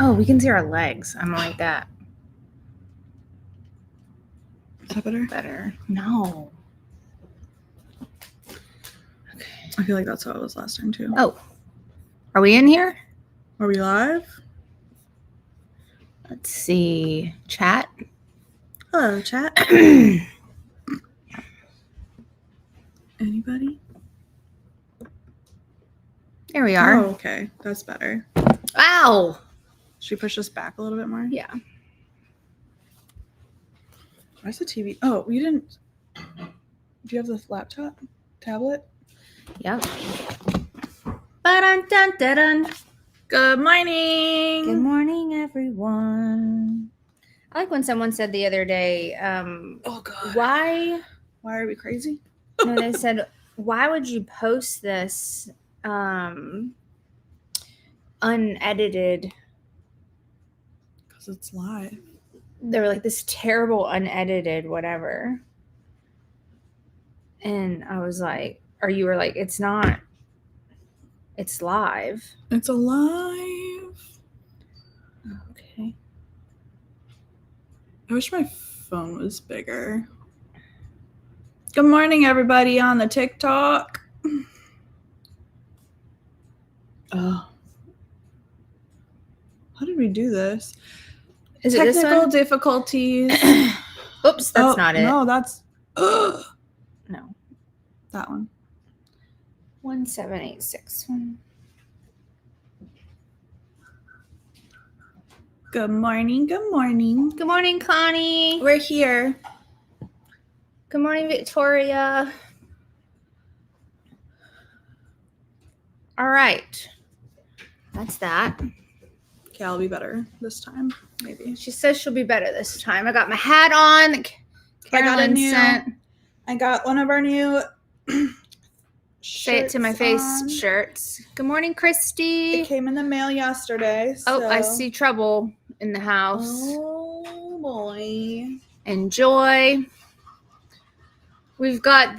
Oh, we can see our legs. I'm like that. Is that better? Better. No. Okay. I feel like that's how it was last time too. Oh. Are we in here? Are we live? Let's see. Chat. Hello, chat. Anybody? There we are. Oh, okay. That's better. Ow! Should we push this back a little bit more? Yeah. Where's the TV? Oh, we didn't. Do you have the laptop? Tablet? Yep. Ba-dun-dun-dun-dun. Good morning. Good morning, everyone. I like when someone said the other day, Oh, God. why are we crazy? No, they said, why would you post this unedited? Because it's live. They were like, this terrible unedited whatever. And I was like, or you were like, it's not. It's live. It's alive. Okay. I wish my phone was bigger. Good morning, everybody on the TikTok. Oh. How did we do this? Is it this Technical one? difficulties. Oops, that's not it. No, that's... No. That one. 17861. Good morning, good morning. Good morning, Connie. We're here. Good morning, Victoria. All right. That's that. Okay, I'll be better this time, maybe. She says she'll be better this time. I got my hat on. Carolyn sent. I got one of our new Say it to my face on. shirts. Good morning, Christy. It came in the mail yesterday. Oh, I see trouble in the house. Oh, boy. Enjoy. We've got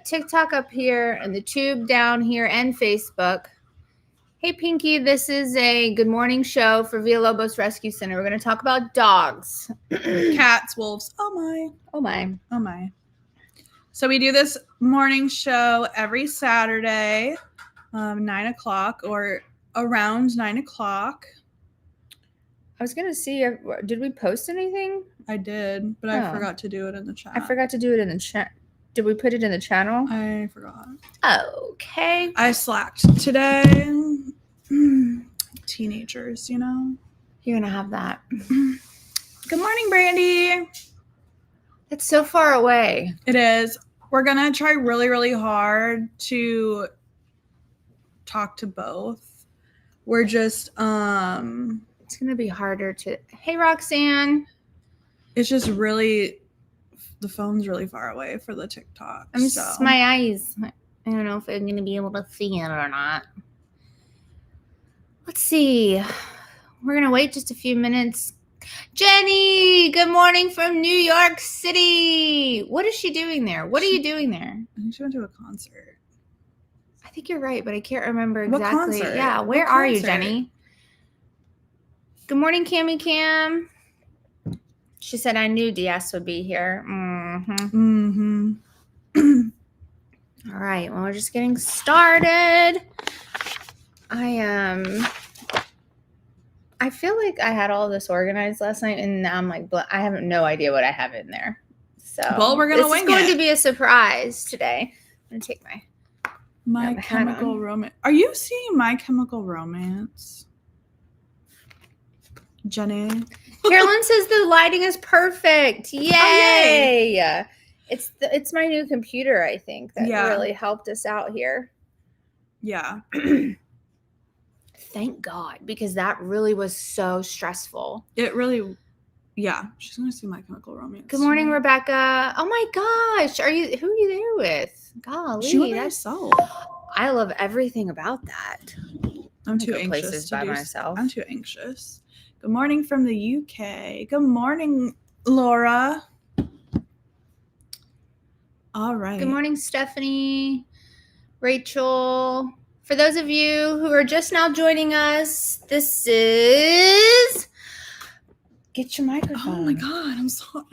TikTok up here and the tube down here and Facebook. Hey, Pinky, this is a good morning show for Villalobos Rescue Center. We're going to talk about dogs. Cats, wolves. Oh, my. Oh, my. Oh, my. So we do this morning show every Saturday, 9 o'clock or around 9 o'clock. I was going to see, did we post anything? I did, but I forgot to do it in the chat. I forgot to do it in the chat. Did we put it in the channel? I forgot. Okay. I slacked today. Teenagers, you know. You're going to have that. Good morning, Brandy. It's so far away. It is. We're going to try really, really hard to talk to both. We're just, it's going to be harder to, hey, Roxanne. It's just really, the phone's really far away for the TikTok. My eyes. I don't know if I'm going to be able to see it or not. Let's see. We're going to wait just a few minutes. Jenny, good morning from New York City. What is she doing there? What are you doing there? I think she went to a concert. I think you're right, but I can't remember exactly. What concert? Yeah, where are you, Jenny? Good morning, Cammy Cam. She said, I knew DS would be here. Mm-hmm. All right, well, we're just getting started. I feel like I had all this organized last night, and now I'm like, I have no idea what I have in there. So, well, we're gonna wing it. This is going to be a surprise today. I'm gonna take My Chemical Romance. Are you seeing My Chemical Romance, Jenny? Carolyn says the lighting is perfect. Yay! Oh, yay. It's my new computer, I think, that really helped us out here. Yeah. Thank God, because that really was so stressful. It really, yeah. She's gonna see My Chemical Romance. Good morning, Rebecca. Oh my gosh, who are you there with? Golly, she went by herself. I love everything about that. I'm too anxious by myself. I'm too anxious. Good morning from the UK. Good morning, Laura. All right. Good morning, Stephanie, Rachel, For those of you who are just now joining us, this is... Get your microphone. Oh my God, I'm sorry.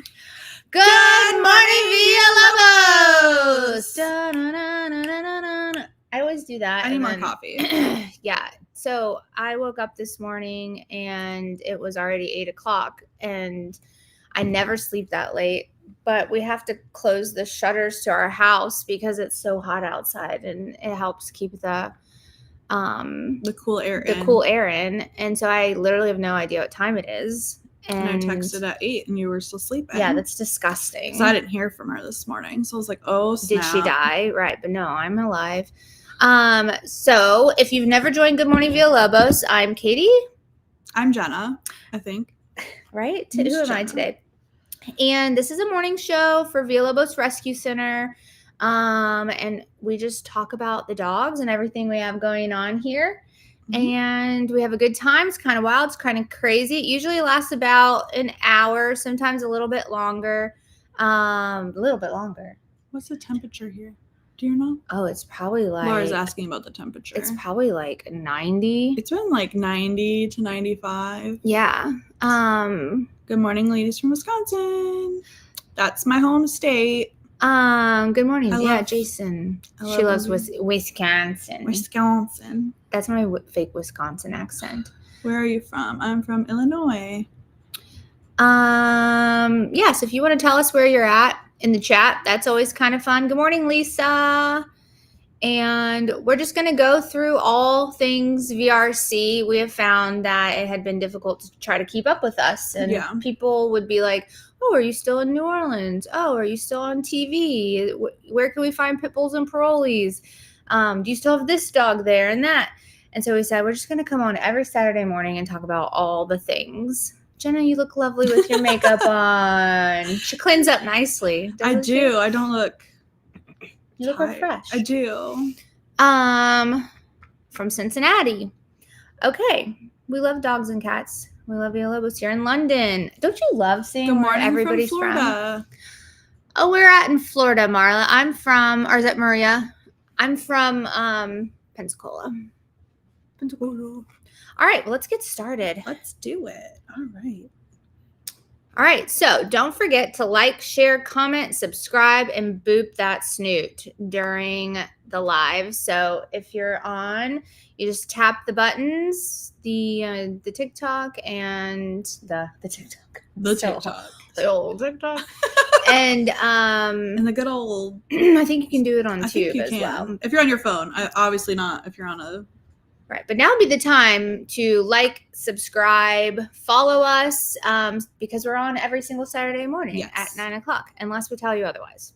Good morning, Villalobos! I always do that. I need more coffee. Yeah. So I woke up this morning and it was already 8 o'clock, and I never sleep that late. But we have to close the shutters to our house because it's so hot outside, and it helps keep the cool air in. And so I literally have no idea what time it is. And I texted at 8 and you were still sleeping. Yeah, that's disgusting. Because I didn't hear from her this morning. So I was like, oh, snap. Did she die? Right. But no, I'm alive. So if you've never joined Good Morning Villalobos, I'm Katie. I'm Jenna, I think. Right? Who am I today? And this is a morning show for Villalobos Rescue Center. And we just talk about the dogs and everything we have going on here. Mm-hmm. And we have a good time. It's kind of wild. It's kind of crazy. It usually lasts about an hour, sometimes a little bit longer. What's the temperature here? Do you know? Oh, it's probably like... Laura's asking about the temperature. It's probably like 90. It's been like 90 to 95. Yeah. Good morning, ladies from Wisconsin. That's my home state. Good morning. Jason. She loves Wisconsin. Wisconsin. That's my fake Wisconsin accent. Where are you from? I'm from Illinois. Yes, if you want to tell us where you're at in the chat, that's always kind of fun. Good morning, Lisa. And we're just going to go through all things VRC. We have found that it had been difficult to try to keep up with us. And people would be like, oh, are you still in New Orleans? Oh, are you still on TV? Where can we find pit bulls and parolees? Do you still have this dog there and that? And so we said, we're just going to come on every Saturday morning and talk about all the things. Jenna, you look lovely with your makeup on. She cleans up nicely. I do. She? I don't look... You look refreshed. I do. From Cincinnati. Okay. We love dogs and cats. We love Villalobos here in London. Don't you love seeing where everybody's from? Florida. Oh, we're at in Florida, Marla. I'm from, or is that Maria? I'm from Pensacola. All right, well, let's get started. Let's do it. All right. All right, so don't forget to like, share, comment, subscribe, and boop that snoot during the live. So if you're on, you just tap the buttons, the TikTok and the TikTok. The old TikTok. And the good old. I think you can do it on Tube as well. If you're on your phone, obviously not. If you're on a. Right, but now would be the time to like, subscribe, follow us, because we're on every single Saturday morning at 9 o'clock, unless we tell you otherwise.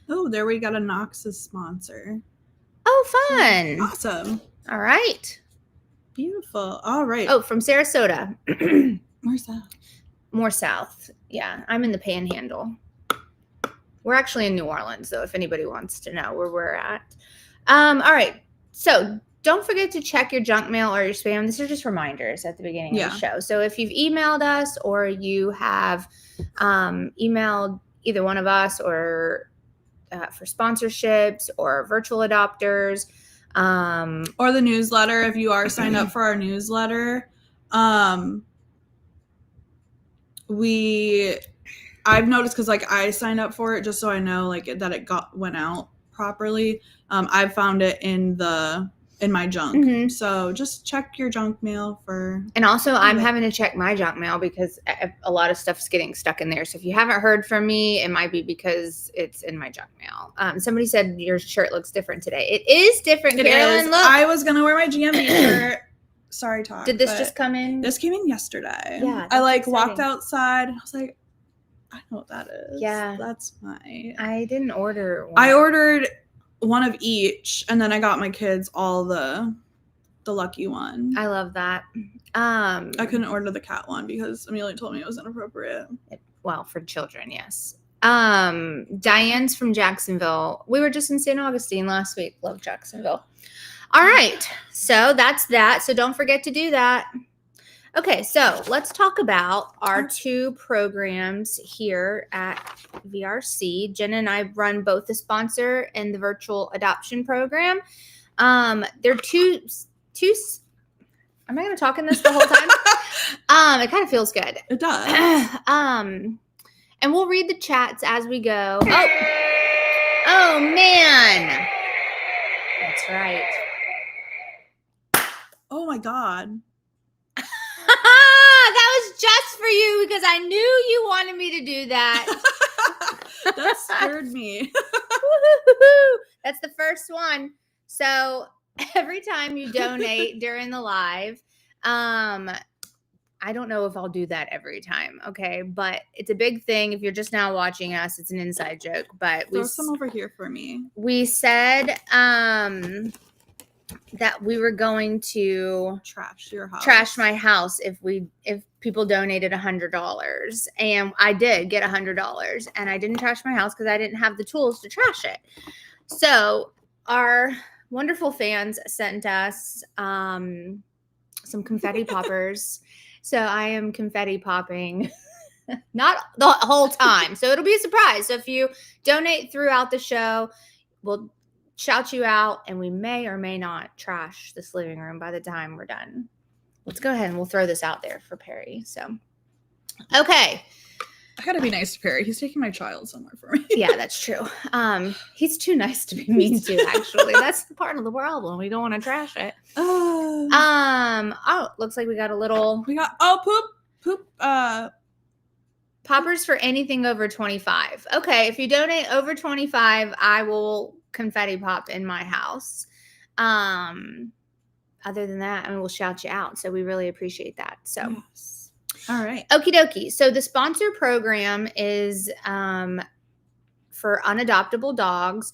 Oh, there we got a Noxus sponsor. Oh, fun. Awesome. All right. Beautiful. All right. Oh, from Sarasota. Where's that? More south. Yeah, I'm in the Panhandle. We're actually in New Orleans, though, if anybody wants to know where we're at. All right, so don't forget to check your junk mail or your spam. These are just reminders at the beginning of the show. So if you've emailed us or you have emailed either one of us or for sponsorships or virtual adopters. Or the newsletter, if you are signed up for our newsletter. I've noticed because I signed up for it just so I know that it went out properly. I found it in my junk. Mm-hmm. So just check your junk mail for. And also I'm having to check my junk mail because a lot of stuff's getting stuck in there. So if you haven't heard from me, it might be because it's in my junk mail. Somebody said your shirt looks different today. It is different, Carolyn. Look. I was going to wear my GMB shirt. Sorry, Talk. Did this just come in? This came in yesterday. Yeah. I walked outside and I was like, I know what that is. Yeah. That's my. I didn't order one. I ordered one of each, and then I got my kids all the lucky one. I love that. I couldn't order the cat one because Amelia told me it was inappropriate. Well, for children, yes. Diane's from Jacksonville. We were just in St. Augustine last week. Love Jacksonville. All right. So that's that. So don't forget to do that. Okay, so let's talk about our two programs here at VRC. Jen and I run both the sponsor and the virtual adoption program. They're two. Am I going to talk in this the whole time? It kind of feels good. It does. And we'll read the chats as we go. Oh man. That's right. Oh my God. That was just for you because I knew you wanted me to do that. That scared me. That's the first one. So every time you donate during the live, I don't know if I'll do that every time, okay? But it's a big thing. If you're just now watching us, it's an inside joke. But throw some over here for me. We said that we were going to trash your house. Trash my house if people donated $100. And I did get $100. And I didn't trash my house because I didn't have the tools to trash it. So our wonderful fans sent us some confetti poppers. So I am confetti popping, not the whole time. So it'll be a surprise. So if you donate throughout the show, we'll shout you out, and we may or may not trash this living room by the time we're done. Let's go ahead and we'll throw this out there for Perry. So, okay. I gotta be nice to Perry. He's taking my child somewhere for me. Yeah, that's true. He's too nice to be mean to, actually. That's the part of the problem. We don't want to trash it. Looks like we got a little. Poop. Poppers for anything over 25. Okay, if you donate over 25, I will confetti pop in my house. Other than that, we'll shout you out. So we really appreciate that. So. Yes. All right. Okie dokie. So the sponsor program is for unadoptable dogs,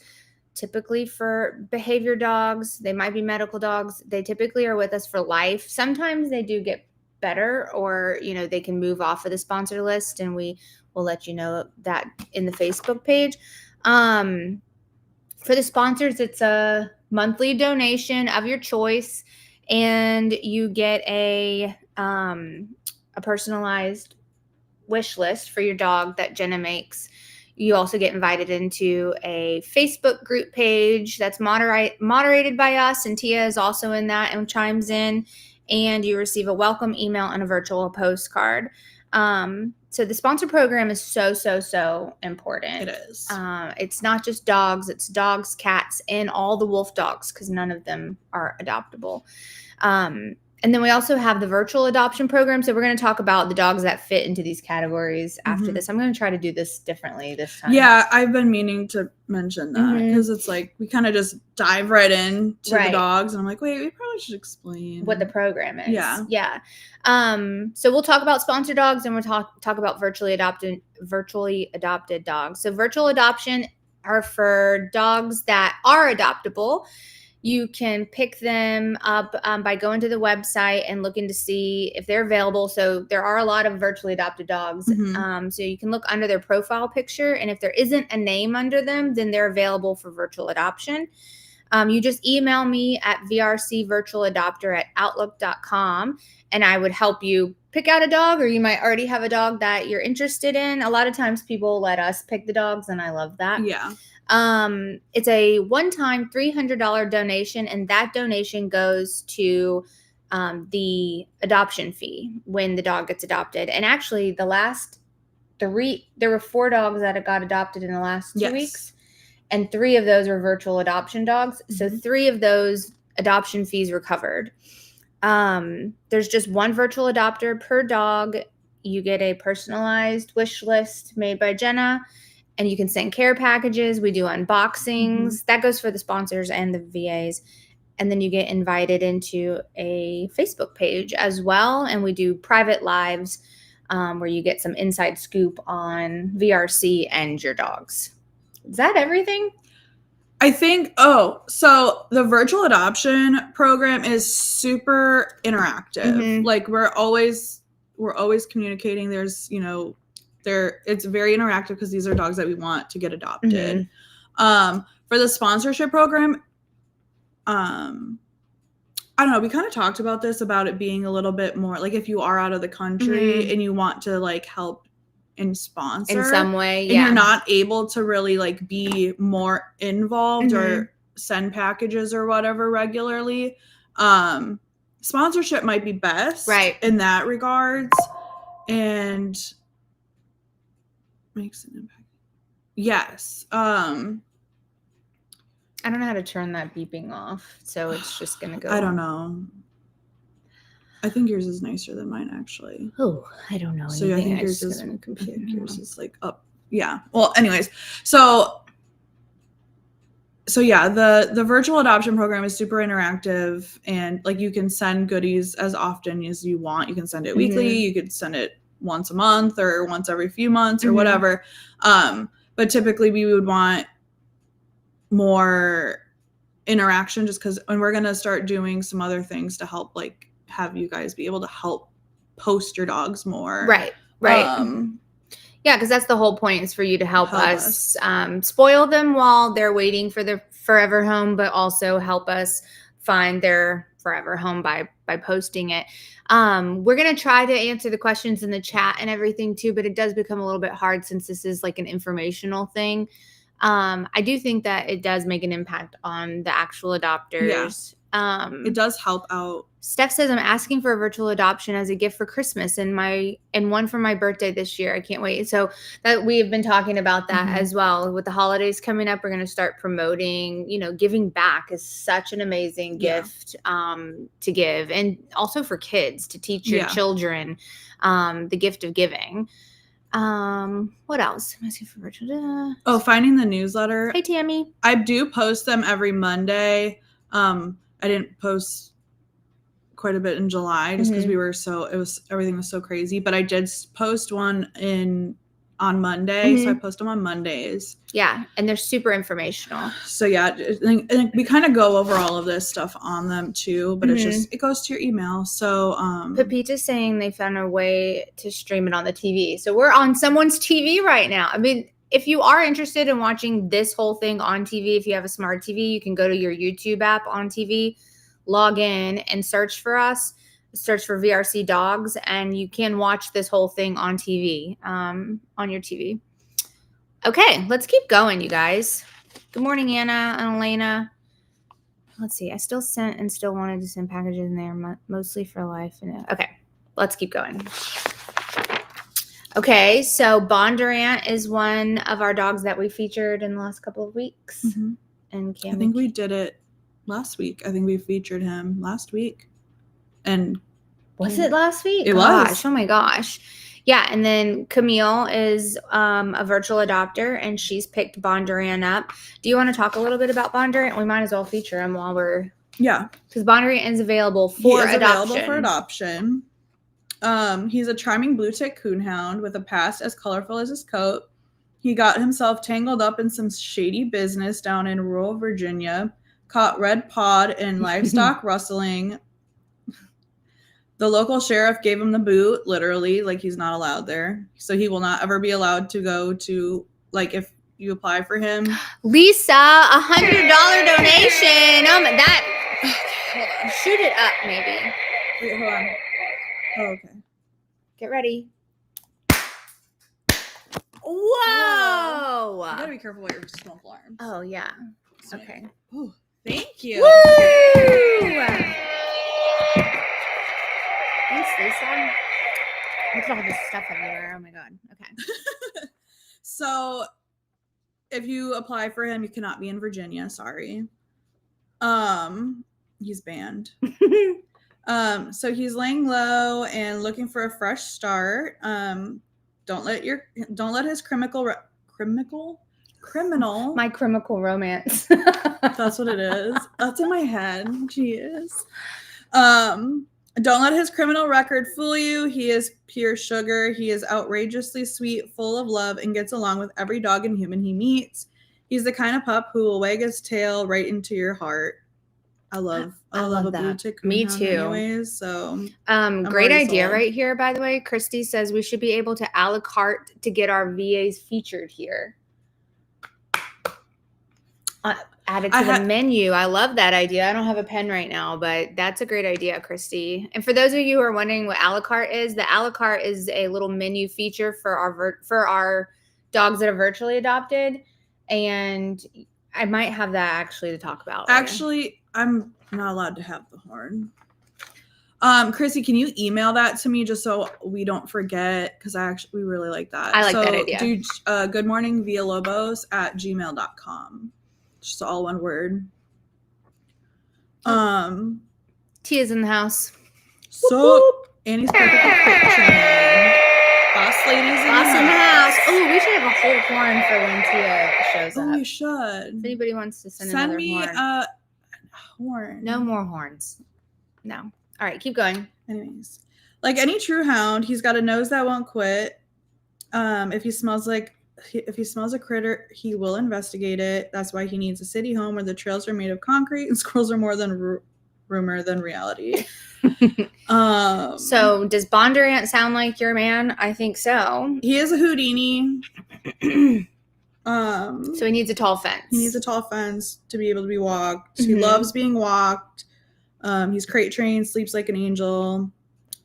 typically for behavior dogs. They might be medical dogs. They typically are with us for life. Sometimes they do get better, or they can move off of the sponsor list, and we will let you know that in the Facebook page. For the sponsors, it's a monthly donation of your choice, and you get a personalized wish list for your dog that Jenna makes. You also get invited into a Facebook group page that's moderated by us, and Tia is also in that and chimes in, and you receive a welcome email and a virtual postcard. So the sponsor program is so important. It is. It's not just dogs, it's dogs, cats, and all the wolf dogs, because none of them are adoptable. And then we also have the virtual adoption program. So we're going to talk about the dogs that fit into these categories after this. I'm going to try to do this differently this time. Yeah, I've been meaning to mention that because it's like we kind of just dive right in to the dogs. And I'm like, wait, we probably should explain what the program is. Yeah. So we'll talk about sponsor dogs, and we'll talk about virtually adopted dogs. So virtual adoption are for dogs that are adoptable. You can pick them up by going to the website and looking to see if they're available. So there are a lot of virtually adopted dogs. So you can look under their profile picture, and if there isn't a name under them, then they're available for virtual adoption. You just email me at vrcvirtualadopter@outlook.com, and I would help you pick out a dog, or you might already have a dog that you're interested in. A lot of times people let us pick the dogs, and I love that. Yeah. It's a one-time $300 donation, and that donation goes to the adoption fee when the dog gets adopted. And actually, there were 4 dogs that got adopted in the last 2 weeks, and 3 of those were virtual adoption dogs. So 3 of those adoption fees were covered. There's just 1 virtual adopter per dog. You get a personalized wish list made by Jenna, and you can send care packages. We do unboxings. That goes for the sponsors and the VAs. And then you get invited into a Facebook page as well. And we do private lives where you get some inside scoop on VRC and your dogs. Is that everything? I think, so the virtual adoption program is super interactive. Like we're always communicating. There's, it's very interactive because these are dogs that we want to get adopted. For the sponsorship program, I don't know, we kind of talked about this, about it being a little bit more like if you are out of the country and you want to like help and sponsor in some way, and you're not able to really like be more involved or send packages or whatever regularly. Sponsorship might be best in that regards, and makes an impact. Yes. I don't know how to turn that beeping off, so it's just gonna go. I don't know. I think yours is nicer than mine, actually. Oh, I don't know. So yeah, I think yours is in the computer. I think yours is like up. Yeah. Well, anyways, so yeah, the virtual adoption program is super interactive, and like you can send goodies as often as you want. You can send it weekly, you could send it once a month or once every few months or whatever. But typically we would want more interaction, just because when we're gonna start doing some other things to help like have you guys be able to help post your dogs more. Right. Yeah, because that's the whole point, is for you to help us spoil them while they're waiting for their forever home, but also help us find their forever home by posting it. We're going to try to answer the questions in the chat and everything too, but it does become a little bit hard since this is like an informational thing. I do think that it does make an impact on the actual adopters. Yeah. It does help out. Steph says, I'm asking for a virtual adoption as a gift for Christmas and one for my birthday this year. I can't wait. So that we have been talking about that as well. With the holidays coming up, we're going to start promoting, giving back is such an amazing gift to give. And also for kids, to teach your children the gift of giving. What else? I'm asking for virtual. Finding the newsletter. Hey, Tammy. I do post them every Monday. I didn't post quite a bit in July just because everything was so crazy, but I did post one on Monday. So I post them on Mondays. Yeah. And they're super informational. So yeah, and we kind of go over all of this stuff on them too, but it goes to your email. So, Pepita's saying they found a way to stream it on the TV. So we're on someone's TV right now. I mean, if you are interested in watching this whole thing on TV, if you have a smart TV, you can go to your YouTube app on TV, log in and search for us, search for VRC Dogs, and you can watch this whole thing on TV, on your TV. Okay, let's keep going, you guys. Good morning, Anna and Elena. Let's see. I still sent and still wanted to send packages in there, mostly for life. Okay, let's keep going. Okay, so Bondurant is one of our dogs that we featured in the last couple of weeks. And I think we did it last week. I think we featured him last week. And was it last week? It was. Oh my gosh. Yeah, and then Camille is a virtual adopter, and she's picked Bondurant up. Do you want to talk a little bit about Bondurant? We might as well feature him while we're... Yeah. Because Bondurant is available for adoption. He's a charming blue tick coonhound with a past as colorful as his coat. He got himself tangled up in some shady business down in rural Virginia, caught red pod and livestock rustling. The local sheriff gave him the boot, literally, like he's not allowed there. So he will not ever be allowed to go to, like, if you apply for him. Lisa, $100 donation. That. Hold on. Shoot it up, maybe. Wait, hold on. Oh, okay. Get ready. Whoa! You gotta be careful with your smoke alarms. Oh, yeah. Okay. Ooh, thank you. Woo! Thanks, Lisa. Look at all this stuff everywhere. Oh my god. Okay. So, if you apply for him, you cannot be in Virginia. Sorry. He's banned. So he's laying low and looking for a fresh start. Don't let his criminal. My criminal romance. That's what it is. That's in my head. Jeez. Don't let his criminal record fool you. He is pure sugar. He is outrageously sweet, full of love, and gets along with every dog and human he meets. He's the kind of pup who will wag his tail right into your heart. I love a blue tick. Me too. Anyways, so great idea right here. By the way, Christy says we should be able to a la carte to get our VAs featured here. Added to the menu. I love that idea. I don't have a pen right now, but that's a great idea, Christy. And for those of you who are wondering what a la carte is, the a la carte is a little menu feature for our dogs that are virtually adopted. And I might have that actually to talk about. Actually, I'm not allowed to have the horn. Chrissy, can you email that to me just so we don't forget? Because we really like that. I like that idea. Do good morning Villalobos@gmail.com. Just all one word. Tia's in the house. So Annie's perfectly quick training. Boss ladies in the house. Oh, we should have a whole horn for when Tia shows up. Oh, we should. If anybody wants to send me horn. a horn. No more horns. No. All right, keep going. Anyways, like any true hound, he's got a nose that won't quit. If he smells a critter, he will investigate it. That's why he needs a city home where the trails are made of concrete and squirrels are more than rumor than reality. So does Bondurant sound like your man? I think so. He is a Houdini. So he needs a tall fence. He needs a tall fence to be able to be walked. He loves being walked. He's crate trained, sleeps like an angel,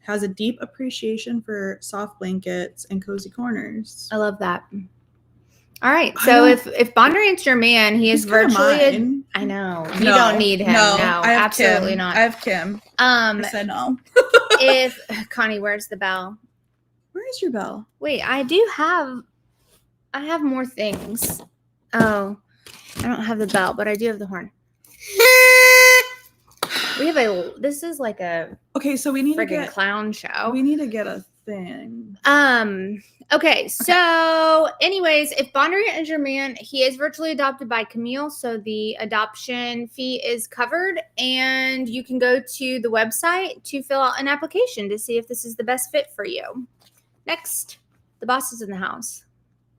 has a deep appreciation for soft blankets and cozy corners. I love that. All right. So if Bondurant's your man, he is virtually I know. You don't need him. No, absolutely Kim. not. I have Kim. I said no. If Connie, where's the bell? Where is your bell? Wait, I have more things. Oh, I don't have the bell, but I do have the horn. This is like a so we need to get clown show. We need to get a thing. Okay, so anyways, if Bondurant is your man, he is virtually adopted by Camille, so the adoption fee is covered, and you can go to the website to fill out an application to see if this is the best fit for you. Next, the boss is in the house.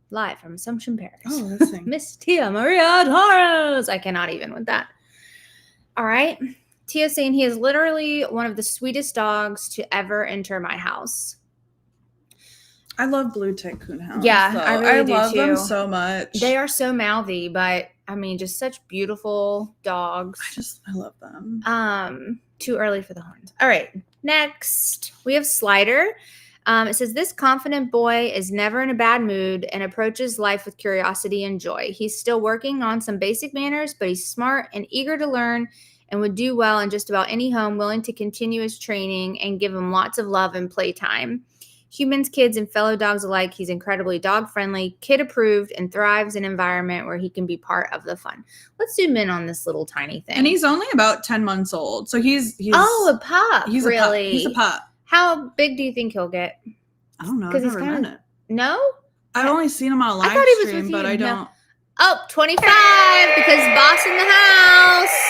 Live from Assumption, Paris. Oh, let's sing. Miss Tia Maria Torres. I cannot even with that. All right. Tia saying he is literally one of the sweetest dogs to ever enter my house. I love blue tick coonhounds. Yeah, I really do love too. them so much. They are so mouthy, but I mean, just such beautiful dogs. I love them. Too early for the horns. All right, next we have Slider. It says, this confident boy is never in a bad mood and approaches life with curiosity and joy. He's still working on some basic manners, but he's smart and eager to learn and would do well in just about any home, willing to continue his training and give him lots of love and playtime. Humans, kids, and fellow dogs alike, he's incredibly dog-friendly, kid-approved, and thrives in an environment where he can be part of the fun. Let's zoom in on this little tiny thing. And he's only about 10 months old, so he's a pup. He's really? He's a pup. How big do you think he'll get? I don't know. I've never done it. No? I've only seen him on a live stream, but I don't. Oh, 25 because boss in the house.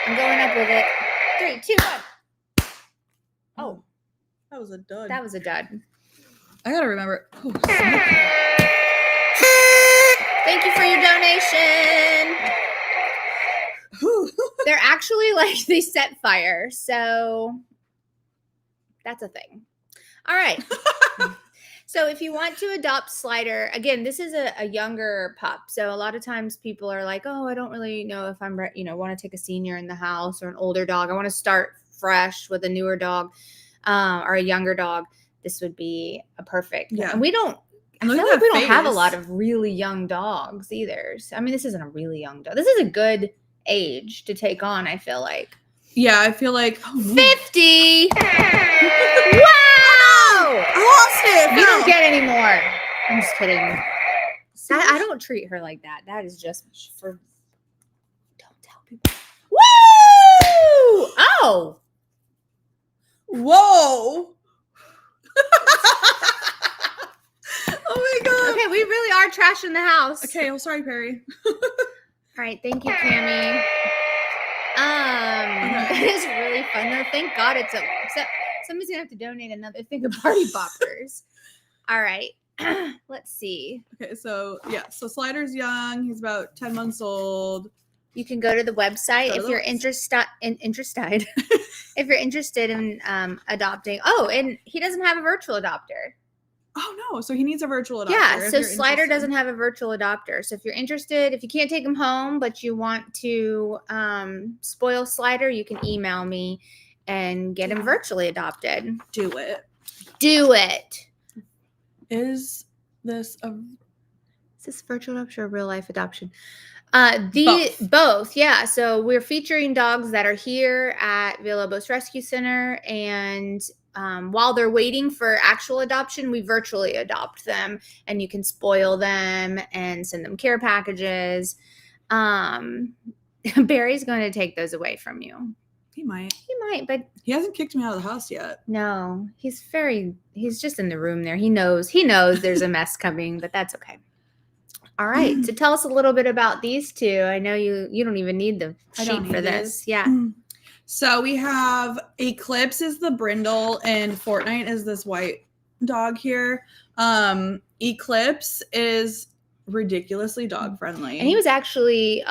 I'm going up with it. 3, 2, 1. Oh. That was a dud. That was a dud. I gotta remember. Oh, thank you for your donation. They're actually they set fire, so that's a thing. All right. So if you want to adopt Slider, again, this is a younger pup. So a lot of times people are like, oh, I don't really know if I'm, want to take a senior in the house or an older dog. I want to start fresh with a newer dog. Or a younger dog, this would be a perfect. Yeah. And we don't have a lot of really young dogs either. So, I mean, this isn't a really young dog. This is a good age to take on, I feel like. Yeah, I feel like 50. Wow! I lost it. You don't get any more. I'm just kidding. I don't treat her like that. That is just for. Don't tell people. Woo! Oh. Whoa. Oh my god. Okay, we really are trashing the house. Okay, I'm sorry, Perry. All right, thank you, Cammie. That is really fun though. Thank God it's somebody's gonna have to donate another thing of party poppers. All right. Let's see. Okay, so Slider's young, he's about 10 months old. You can go to the website if you're interested. If you're interested in adopting. Oh, and he doesn't have a virtual adopter. Oh no, so he needs a virtual adopter. Yeah, so Slider doesn't have a virtual adopter. So if you're interested, if you can't take him home, but you want to spoil Slider, you can email me and get him virtually adopted. Do it. Do it. Is this this virtual adoption or real life adoption? Both. Both, yeah. So we're featuring dogs that are here at Villalobos Rescue Center, and while they're waiting for actual adoption, we virtually adopt them, and you can spoil them and send them care packages. Barry's going to take those away from you. He might, but he hasn't kicked me out of the house yet. No, he's just in the room there. He knows there's a mess coming, but that's okay. All right. So tell us a little bit about these two. I know you don't even need the sheet for this. Yeah. So we have Eclipse is the brindle and Fortnite is this white dog here. Eclipse is ridiculously dog friendly, and he was actually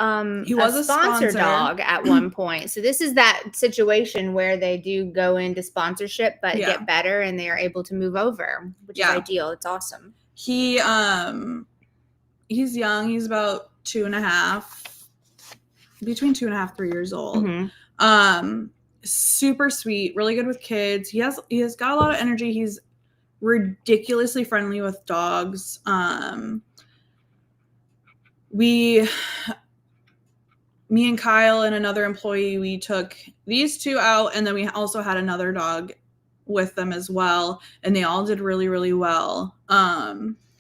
he was a sponsor dog at one point. So this is that situation where they do go into sponsorship but get better and they are able to move over, which is ideal. It's awesome. He's young. He's about 2.5, between 2.5, 3 years old. Mm-hmm. Super sweet, really good with kids. He has got a lot of energy. He's ridiculously friendly with dogs. Me and Kyle and another employee, we took these two out, and then we also had another dog with them as well, and they all did really, really well.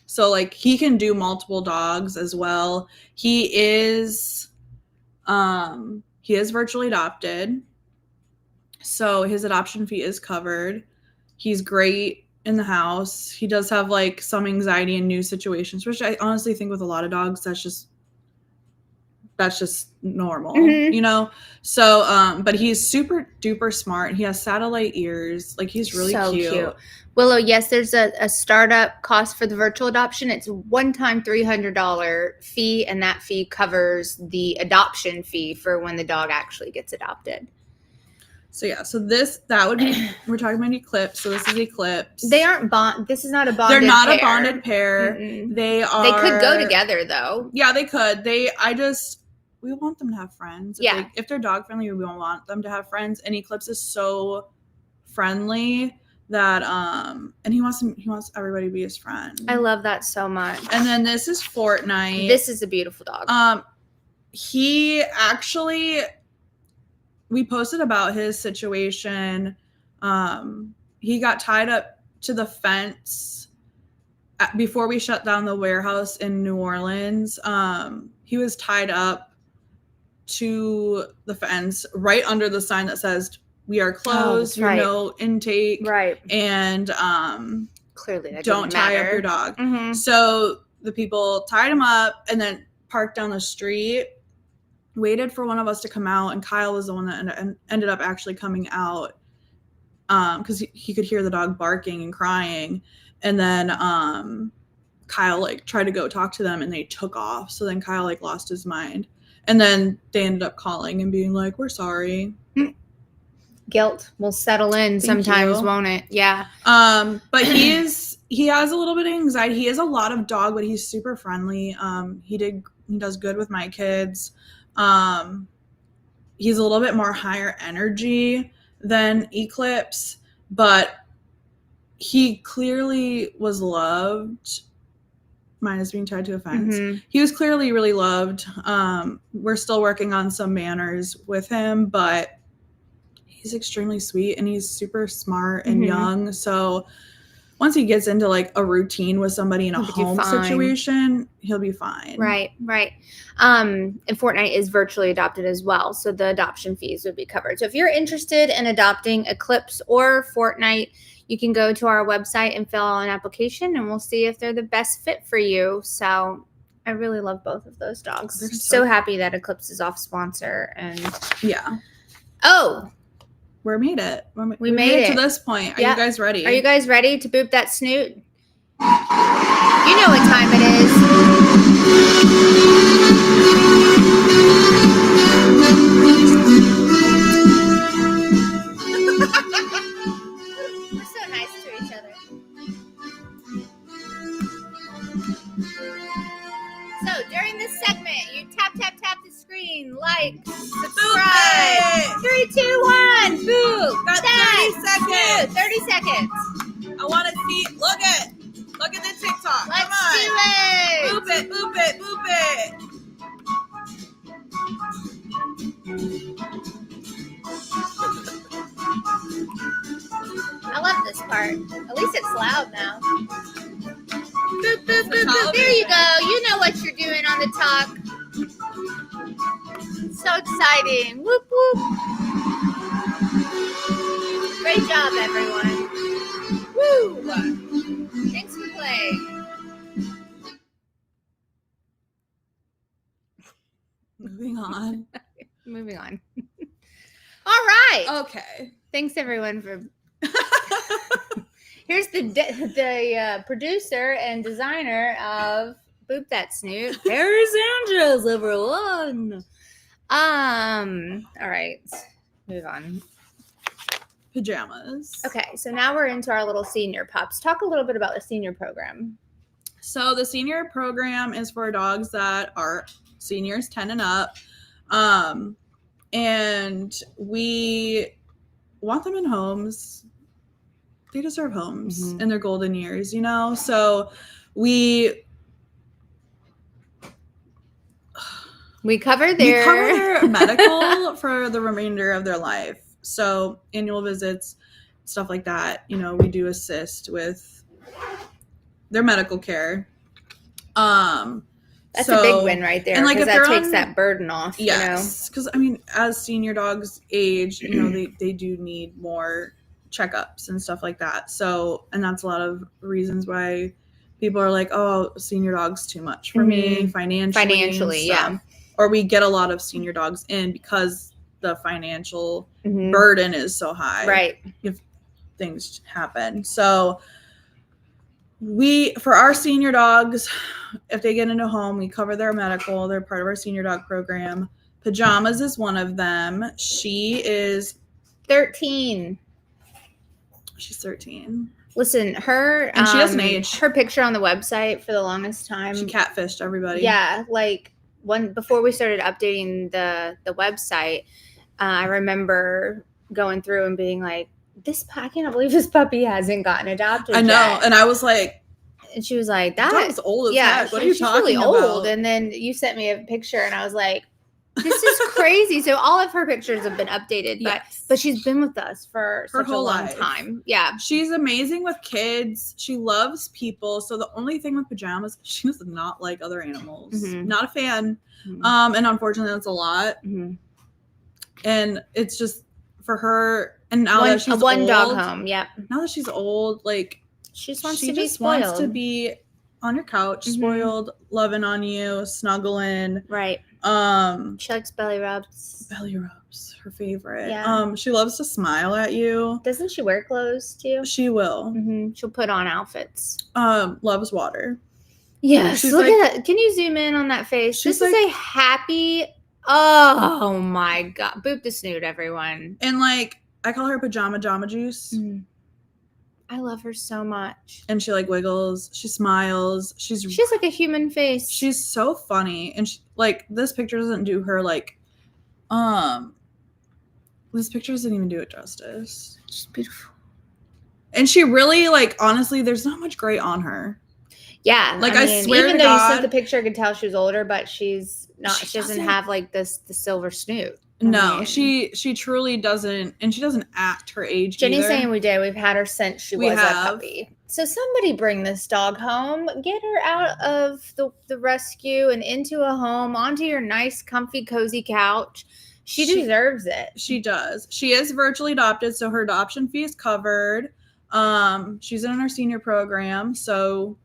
So like he can do multiple dogs as well. He is virtually adopted, so his adoption fee is covered. He's great in the house. He does have like some anxiety in new situations, which I honestly think with a lot of dogs, that's just normal, you know? So, but he's super duper smart. He has satellite ears. Like he's really cute. Willow, yes, there's a startup cost for the virtual adoption. It's a one-time $300 fee, and that fee covers the adoption fee for when the dog actually gets adopted. So yeah, that would be, we're talking about Eclipse. So this is Eclipse. They aren't this is not a bonded pair. They're not a bonded pair. Mm-mm. They could go together though. Yeah, they could. We want them to have friends. If they're dog friendly, we want them to have friends. And Eclipse is so friendly that and he wants everybody to be his friend. I love that so much. And then this is Fortnite. This is a beautiful dog. He actually, we posted about his situation. He got tied up to the fence before we shut down the warehouse in New Orleans. He was tied up to the fence right under the sign that says, "We are closed, no intake." Right. And clearly that don't tie up your dog. Mm-hmm. So the people tied him up and then parked down the street, waited for one of us to come out, and Kyle was the one that ended up actually coming out because he could hear the dog barking and crying. And then Kyle like tried to go talk to them and they took off. So then Kyle like lost his mind. And then they ended up calling and being like, "We're sorry." Guilt will settle in sometimes, won't it? Yeah. But he has a little bit of anxiety. He has a lot of dog, but he's super friendly. He does good with my kids. He's a little bit more higher energy than Eclipse, but he clearly was loved. Minus being tied to a fence. Mm-hmm. He was clearly really loved. We're still working on some manners with him, but he's extremely sweet and he's super smart and young. So once he gets into like a routine with somebody in a home situation, he'll be fine. Right. And Fortnite is virtually adopted as well, so the adoption fees would be covered. So if you're interested in adopting Eclipse or Fortnite, you can go to our website and fill out an application, and we'll see if they're the best fit for you. So I really love both of those dogs. I'm so happy that Eclipse is off sponsor. And yeah. Oh, we made it. We made it to this point. Are you guys ready? Are you guys ready to boop that snoot? You know what time it is. We're so nice to each other. So during this segment, you tap the screen, like, subscribe. 3, 2, 1, boop. Got 30 seconds. 30 seconds. I want to see. Look at the TikTok. Let's do it. Boop it. it, boop it. I love this part. At least it's loud now. Boop, boop, boop, boop. There you go. You know what you're doing on the talk. So exciting. Whoop, whoop. Great job, everyone. Woo! Thanks for playing. Moving on. Moving on. All right. Okay. Thanks, everyone, for... Here's the producer and designer of Boop That Snoot, Paris Angels, everyone. All right. Move on. Pajamas. Okay, so now we're into our little senior pups. Talk a little bit about the senior program. So the senior program is for dogs that are seniors 10 and up. And we want them in homes. They deserve homes in their golden years, you know? So we cover their medical for the remainder of their life. So annual visits, stuff like that. You know, we do assist with their medical care. That's a big win right there. And like if that takes that burden off. Yes, because I mean, as senior dogs age, you know, they do need more checkups and stuff like that. So, and that's a lot of reasons why people are like, oh, senior dog's too much for me financially, yeah. Or we get a lot of senior dogs in because the financial burden is so high, right? If things happen. So for our senior dogs, if they get into home, we cover their medical. They're part of our senior dog program. Pajamas is one of them. She is 13. She's 13. Listen, her and she doesn't age. Her picture on the website for the longest time. She catfished everybody. Yeah, like before we started updating the website, I remember going through and being like, I cannot believe this puppy hasn't gotten adopted. I know, yet. And I was like, and she was like, "That's old as heck. What are you talking really about?" Old. And then you sent me a picture, and I was like, "This is crazy." So all of her pictures have been updated, but she's been with us for such a long time. Yeah, she's amazing with kids. She loves people. So the only thing with pajamas, she does not like other animals. Not a fan. And unfortunately, that's a lot. And it's just for her. And now that she's one old, dog home. Yep. Now that she's old, like she just wants to be on your couch, spoiled, loving on you, snuggling. Right. She likes belly rubs. Belly rubs, her favorite. Yeah. She loves to smile at you. Doesn't she wear clothes too? She will. She'll put on outfits. Loves water. Yes. Look at that. Can you zoom in on that face? This is a happy. Oh my God! Boop the snoot, everyone. And like I call her pajama juice. I love her so much. And she like wiggles. She smiles. She has like a human face. She's so funny. And this picture doesn't do her this picture doesn't even do it justice. She's beautiful. And she really honestly, there's not much gray on her. Yeah. I swear even to though God, you sent the picture, I could tell she was older, but she's not. She doesn't have the silver snoot. No, she truly doesn't, and she doesn't act her age. Jenny's either. saying we did. We've had her since she was a puppy. So somebody bring this dog home. Get her out of the rescue and into a home, onto your nice, comfy, cozy couch. She deserves it. She does. She is virtually adopted, so her adoption fee is covered. She's in our senior program, so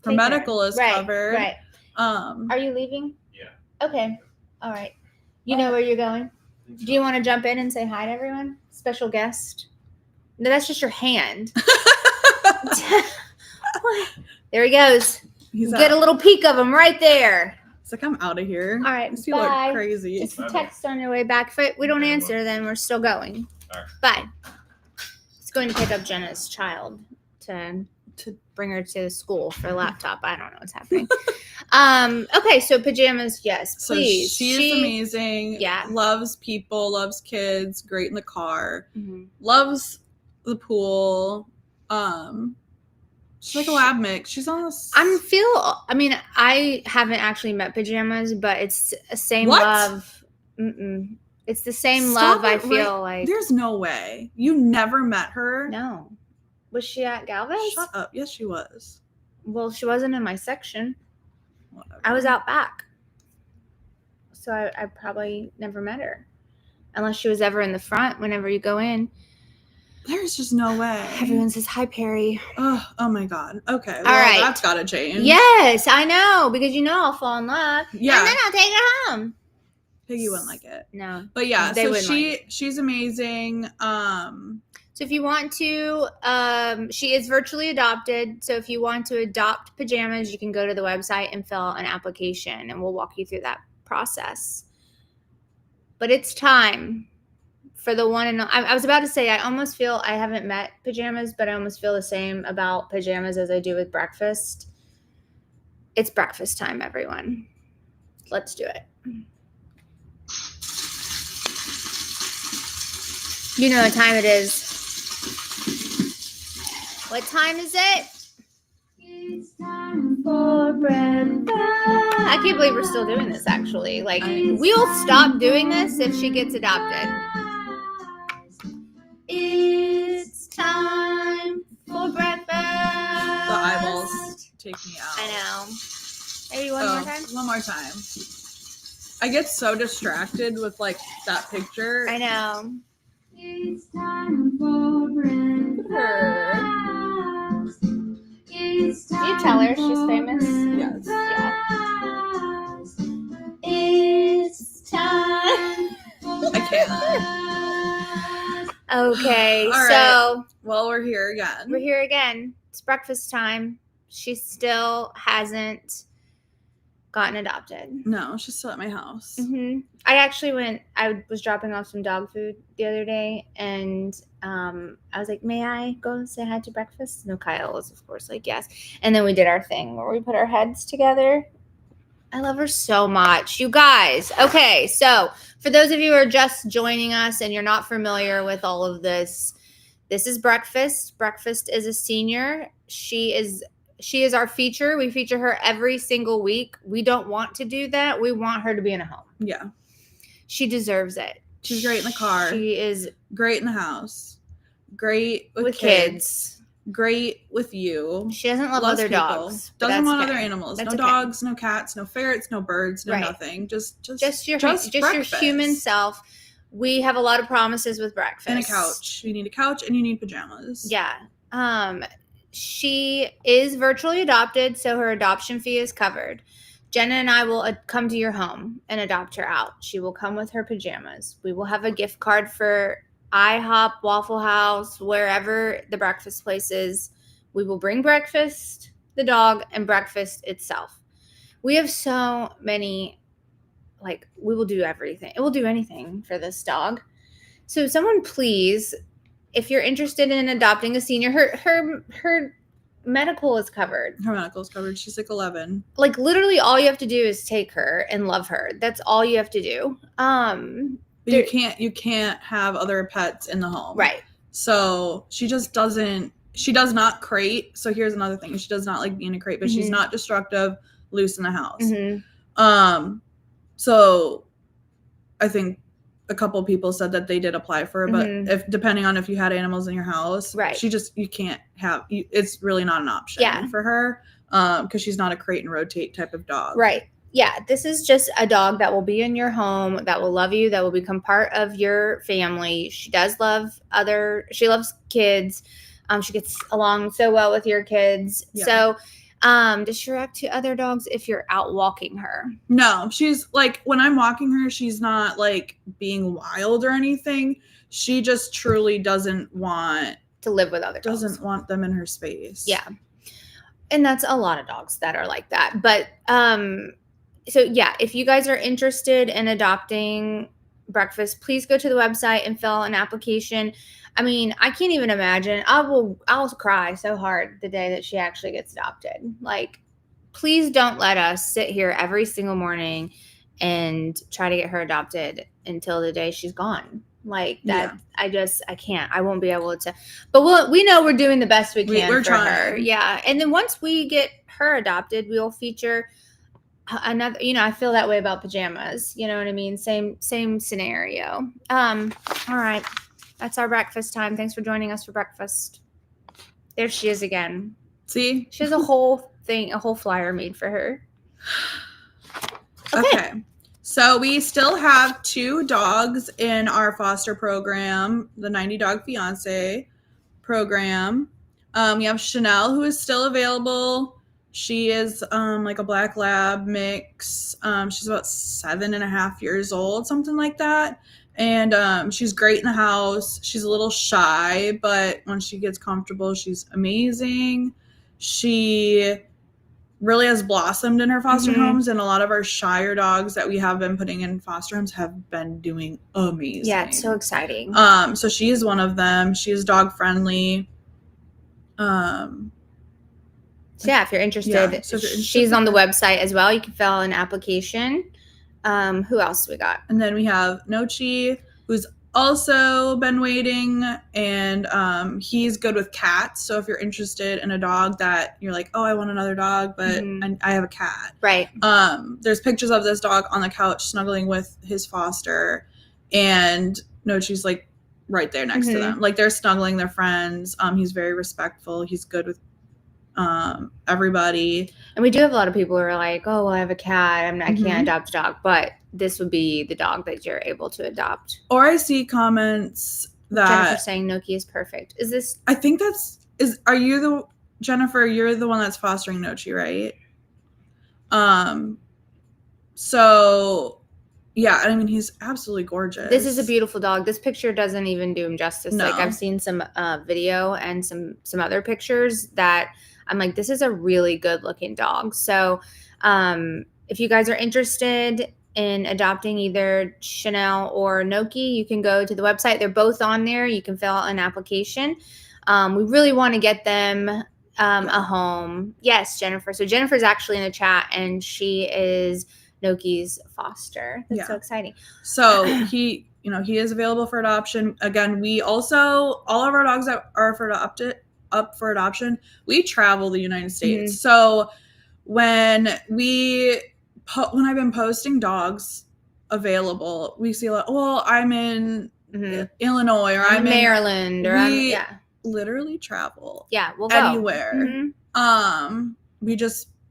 her medical is covered. Right. Are you leaving? Yeah. Okay. All right. You know where you're going? Do you want to jump in and say hi to everyone? Special guest? No, that's just your hand. There he goes. Get a little peek of him right there. It's like, I'm out of here. All right, you bye. Look crazy. Just text on your way back. If we don't answer, then we're still going. All right. Bye. It's going to pick up Jenna's child to bring her to school for a laptop. I don't know what's happening. Okay, so pajamas, yes, please. So she is amazing. Yeah. Loves people, loves kids, great in the car, loves the pool. She's like a lab mix. She's on this. I mean, I haven't actually met Pajamas, but it's the same What? love. It's the same love I feel like. There's no way. You never met her? No. Was she at Galvez? Shut up. Yes, she was. Well, she wasn't in my section. Whatever. I was out back. So I probably never met her. Unless she was ever in the front whenever you go in. There's just no way. Everyone says, hi, Perry. Oh my God. Okay. Well, all right. That's got to change. Yes, I know. Because I'll fall in love. Yeah. And then I'll take her home. Piggy wouldn't like it. No. But yeah, so she's amazing. So if you want to, she is virtually adopted. So if you want to adopt Pajamas, you can go to the website and fill out an application, and we'll walk you through that process. But it's time for the one and I was about to say, I almost feel I haven't met Pajamas, but I almost feel the same about Pajamas as I do with breakfast. It's breakfast time, everyone. Let's do it. You know what time it is. What time is it? It's time for breakfast. I can't believe we're still doing this, actually. Like, we'll stop doing this if she gets adopted. It's time for breakfast. The eyeballs take me out. I know. Maybe one more time? One more time. I get so distracted with, like, that picture. I know. It's time for breakfast. Do you tell her she's famous? Yes. Yeah. It's time. I can't. Okay, all right. so. Well, we're here again. We're here again. It's breakfast time. She still hasn't gotten adopted. No, she's still at my house. Mm-hmm. I was dropping off some dog food the other day, and I was like, may I go say hi to breakfast? No, Kyle was, of course, like, yes. And then we did our thing where we put our heads together. I love her so much. You guys. Okay, so for those of you who are just joining us and you're not familiar with all of this, this is Breakfast. Breakfast is a senior. She is our feature. We feature her every single week. We don't want to do that. We want her to be in a home. Yeah. She deserves it. She's great in the car. She is great in the house. Great with kids. Great with you. She doesn't love other dogs. Doesn't want other animals. No dogs, no cats, no ferrets, no birds, no nothing. Just your human self. We have a lot of promises with breakfast. And a couch. You need a couch and you need pajamas. Yeah. She is virtually adopted, so her adoption fee is covered. Jenna and I will come to your home and adopt her out. She will come with her pajamas. We will have a gift card for IHOP, Waffle House, wherever the breakfast place is. We will bring breakfast, the dog, and breakfast itself. We have so many, we will do everything. It will do anything for this dog. So someone please, if you're interested in adopting a senior, her medical is covered. Her medical is covered. She's 11. Literally all you have to do is take her and love her. That's all you have to do. But you can't have other pets in the home. Right. So she does not crate. So here's another thing. She does not like being in a crate, but she's not destructive, loose in the house. Mm-hmm. So I think a couple people said that they did apply for her, but depending on if you had animals in your house, right. You can't have, it's really not an option for her. Because she's not a crate and rotate type of dog. Right. Yeah, this is just a dog that will be in your home, that will love you, that will become part of your family. She loves kids. She gets along so well with your kids. Yeah. So, does she react to other dogs if you're out walking her? No, she's when I'm walking her, she's not being wild or anything. She just truly doesn't want to live with other dogs. Doesn't want them in her space. Yeah. And that's a lot of dogs that are like that. But, so yeah, if you guys are interested in adopting breakfast, please go to the website and fill an application. I mean, I can't even imagine. I'll cry so hard the day that she actually gets adopted. Please don't let us sit here every single morning and try to get her adopted until the day she's gone. Like that, yeah. I can't. I won't be able to. But we know we're doing the best we can for trying. her. Yeah. And then once we get her adopted, we'll feature another. I feel that way about pajamas. You know what I mean? Same scenario. All right. That's our breakfast time. Thanks for joining us for breakfast. There she is again. See? She has a whole flyer made for her. Okay. So we still have 2 dogs in our foster program, the 90 Dog Fiance program. We have Chanel, who is still available. She is like a black lab mix. She's about 7.5 years old, something like that. And she's great in the house. She's a little shy, but when she gets comfortable, she's amazing. She really has blossomed in her foster homes, and a lot of our shyer dogs that we have been putting in foster homes have been doing amazing. Yeah, it's so exciting. So she is one of them. She is dog friendly. So yeah, if you're interested, she's on the website as well. You can fill out an application. Who else we got? And then we have Nochi, who's also been waiting, and he's good with cats. So if you're interested in a dog that you're like, oh, I want another dog, but I have a cat. Right. There's pictures of this dog on the couch snuggling with his foster, and Nochi's like right there next to them. Like they're snuggling, their friends. He's very respectful. He's good with everybody. And we do have a lot of people who are like, oh, well, I have a cat. I can't adopt a dog, but this would be the dog that you're able to adopt. Or I see comments that Jennifer saying Noki is perfect. Is this? I think are you Jennifer? You're the one that's fostering Nochi, right? So yeah, I mean, he's absolutely gorgeous. This is a beautiful dog. This picture doesn't even do him justice. No. Like I've seen some video and some other pictures that I'm like, this is a really good looking dog. So if you guys are interested in adopting either Chanel or Noki, you can go to the website. They're both on there. You can fill out an application. We really want to get them a home. Yes, Jennifer. So Jennifer's actually in the chat, and she is Noki's foster. That's so exciting. So he is available for adoption. Again, we also, all of our dogs that are up for adoption, we travel the United States. So when I've been posting dogs available, we see like, well, I'm in Illinois, or I'm in Maryland, or we literally travel. Yeah, we'll anywhere. Go.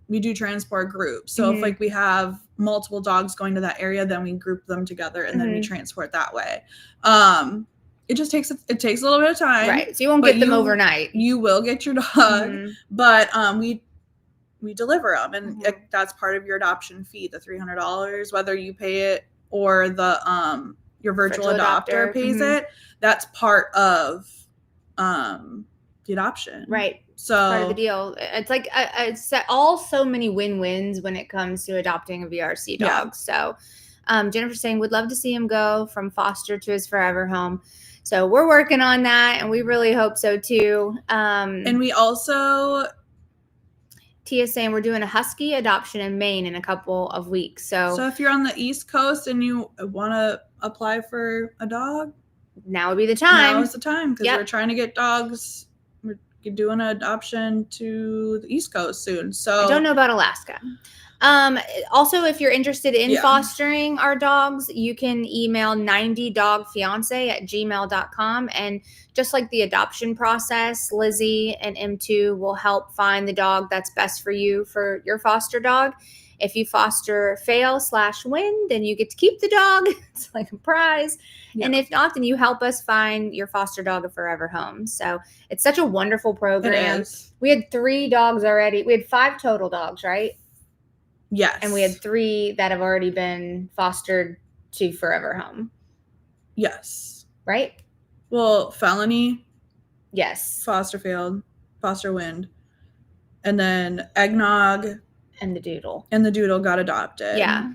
We do transport groups. So if like we have multiple dogs going to that area, then we group them together and then we transport that way. It takes a little bit of time. Right. So you won't get them overnight. You will get your dog, but we deliver them, and that's part of your adoption fee, the $300, whether you pay it or the your virtual adopter pays it. That's part of the adoption. Right. So part of the deal. It's like it's all so many win-wins when it comes to adopting a VRC dog. So Jennifer's saying would love to see him go from foster to his forever home. So we're working on that, and we really hope so too. And we also, Tia's saying we're doing a husky adoption in Maine in a couple of weeks. So if you're on the East Coast and you want to apply for a dog, now would be the time. Now is the time, because we're trying to get dogs. We're doing an adoption to the East Coast soon. So I don't know about Alaska. Also, if you're interested in fostering our dogs, you can email 90dogfiance@gmail.com. And just like the adoption process, Lizzie and M2 will help find the dog that's best for you for your foster dog. If you foster fail/win, then you get to keep the dog. It's like a prize. Yeah. And if not, then you help us find your foster dog a forever home. So it's such a wonderful program. It is. We had 3 dogs already. We had 5 total dogs, right? Yes. And we had 3 that have already been fostered to forever home. Yes. Right? Well, Felony. Yes. Foster failed. Foster wind. And then Eggnog. And the Doodle. And the Doodle got adopted. Yeah.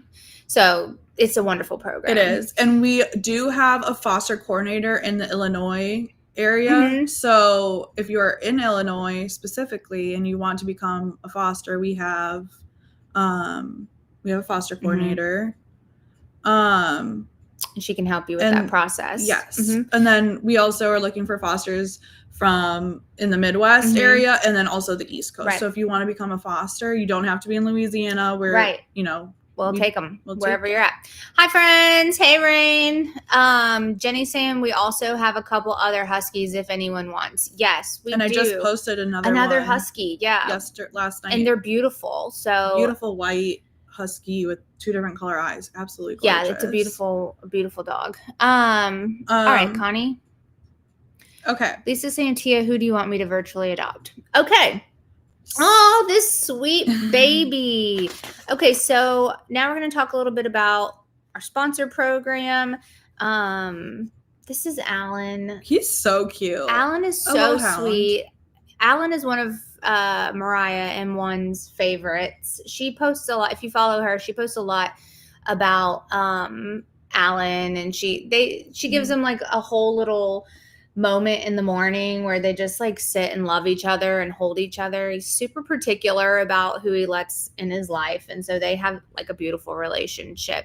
So it's a wonderful program. It is. And we do have a foster coordinator in the Illinois area. So if you're in Illinois specifically and you want to become a foster, we have a foster coordinator. And she can help you with that process. Yes. Mm-hmm. And then we also are looking for fosters from in the Midwest area and then also the East Coast. Right. So if you want to become a foster, you don't have to be in Louisiana where, you know, we'll take them wherever you're at. Hi, friends. Hey, Rain. Jenny's saying we also have a couple other huskies if anyone wants. Yes, we do. And I just posted another husky. Yeah. Last night. And they're beautiful. So beautiful white husky with 2 different color eyes. Absolutely gorgeous. Yeah, it's a beautiful dog. All right, Connie. Okay. Lisa's saying, Tia, who do you want me to virtually adopt? Okay. Oh, this sweet baby. Okay, so now we're going to talk a little bit about our sponsor program. This is Allan. He's so cute. Allan is so sweet. Allan is one of Mariah M1's favorites. She posts a lot. If you follow her, she posts a lot about Allan, and she gives him like a whole little moment in the morning where they just like sit and love each other and hold each other. He's super particular about who he lets in his life, and so they have like a beautiful relationship.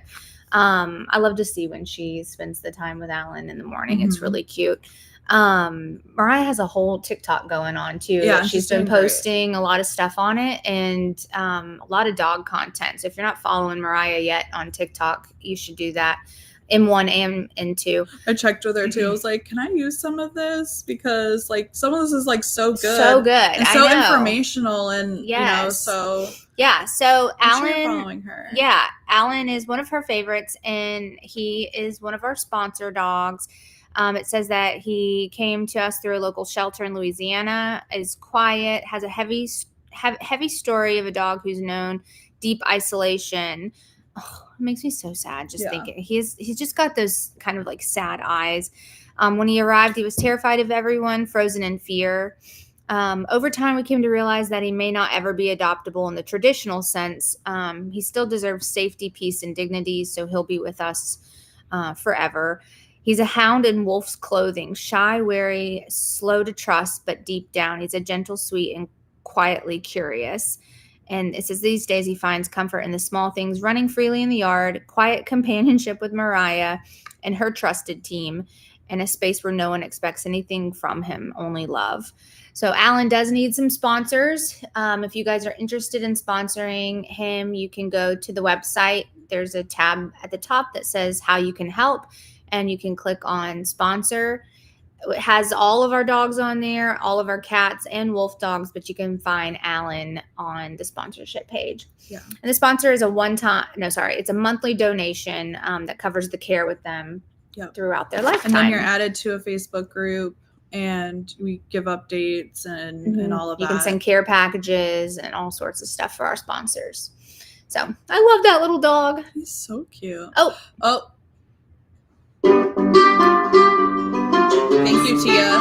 I love to see when she spends the time with Allan in the morning. It's really cute. Mariah has a whole TikTok going on too. Yeah, she's been posting a lot of stuff on it, and a lot of dog content. So if you're not following Mariah yet on TikTok, you should do that. M1 and M2. I checked with her too. I was like, can I use some of this? Because like some of this is like so good. So good. And so informational, and you know, so yeah. So Allan, following her. Yeah. Allan is one of her favorites, and he is one of our sponsor dogs. It says that he came to us through a local shelter in Louisiana, is quiet, has a heavy story of a dog who's known deep isolation. Oh, it makes me so sad just thinking. He's just got those kind of like sad eyes. When he arrived, he was terrified of everyone, frozen in fear. Over time, we came to realize that he may not ever be adoptable in the traditional sense. He still deserves safety, peace, and dignity, so he'll be with us forever. He's a hound in wolf's clothing, shy, wary, slow to trust, but deep down, he's a gentle, sweet, and quietly curious. And it says these days he finds comfort in the small things, running freely in the yard, quiet companionship with Mariah and her trusted team, and a space where no one expects anything from him, only love. So Allan does need some sponsors. If you guys are interested in sponsoring him, you can go to the website. There's a tab at the top that says how you can help, and you can click on sponsor. It has all of our dogs on there, all of our cats and wolf dogs, but you can find Allan on the sponsorship page. Yeah. And the sponsor is it's a monthly donation that covers the care with them throughout their lifetime. And then you're added to a Facebook group, and we give updates and all of that. You can send care packages and all sorts of stuff for our sponsors. So I love that little dog. He's so cute. Oh. Thank you, Tia.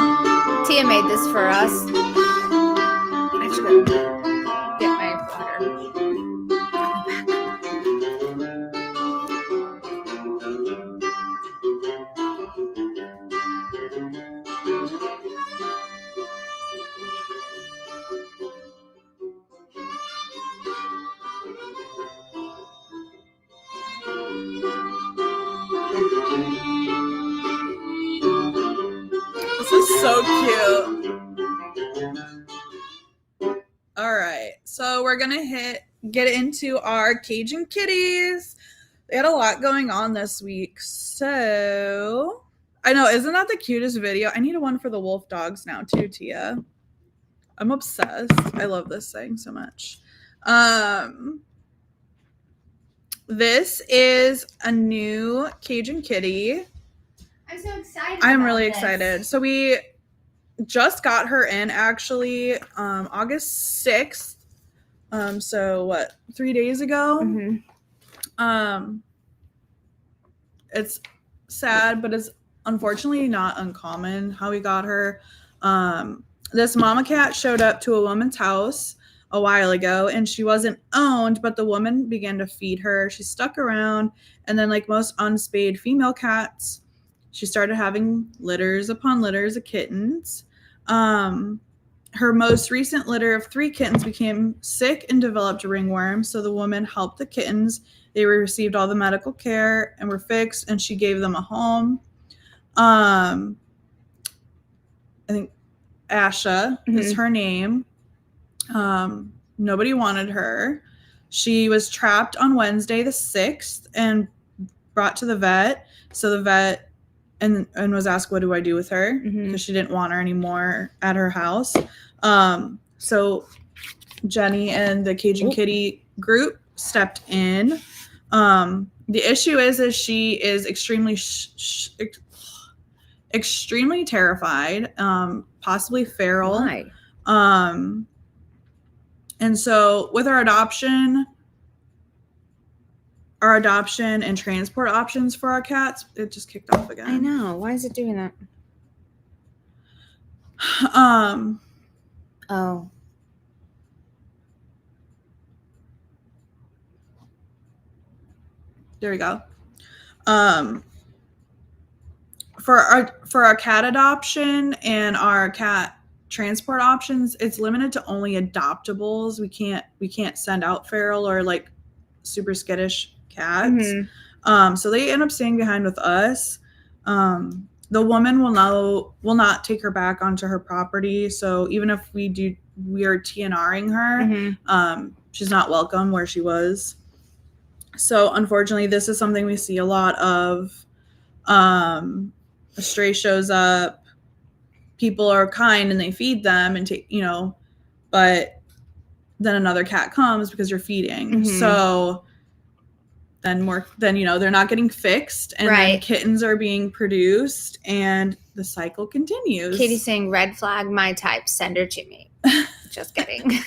Tia made this for us. I should get my water. So cute. All right, so we're gonna get into our Cajun kitties. They had a lot going on this week, so I know, isn't that the cutest video? I need a one for the wolf dogs now too, Tia. I'm obsessed. I love this thing so much. This is a new Cajun kitty. I'm so excited. I'm really excited. So we just got her in actually August 6th. So what, 3 days ago? Mm-hmm. It's sad, but it's unfortunately not uncommon how we got her. This mama cat showed up to a woman's house a while ago, and she wasn't owned, but the woman began to feed her. She stuck around, and then like most unspayed female cats, she started having litters upon litters of kittens. And her most recent litter of 3 kittens became sick and developed ringworm, so the woman helped the kittens. They received all the medical care and were fixed, and she gave them a home. I think Asha is her name. Nobody wanted her. She was trapped on Wednesday the 6th and brought to the vet. So the vet and was asked, what do I do with her? Because she didn't want her anymore at her house. So Jenny and the Cajun Kitty group stepped in. The issue is she is extremely terrified, possibly feral. Why? And so with our adoption and transport options for our cats, it just kicked off again. I know. Why is it doing that? Oh. There we go. For our cat adoption and our cat transport options, it's limited to only adoptables. We can't send out feral or like super skittish cats. So they end up staying behind with us. The woman will not take her back onto her property. So even if we are TNRing her, she's not welcome where she was. So unfortunately, this is something we see a lot of. A stray shows up, people are kind and they feed them and take, but then another cat comes because you're feeding. So then they're not getting fixed, and then kittens are being produced, and the cycle continues. Katie's saying, red flag, my type, send her to me. Just kidding.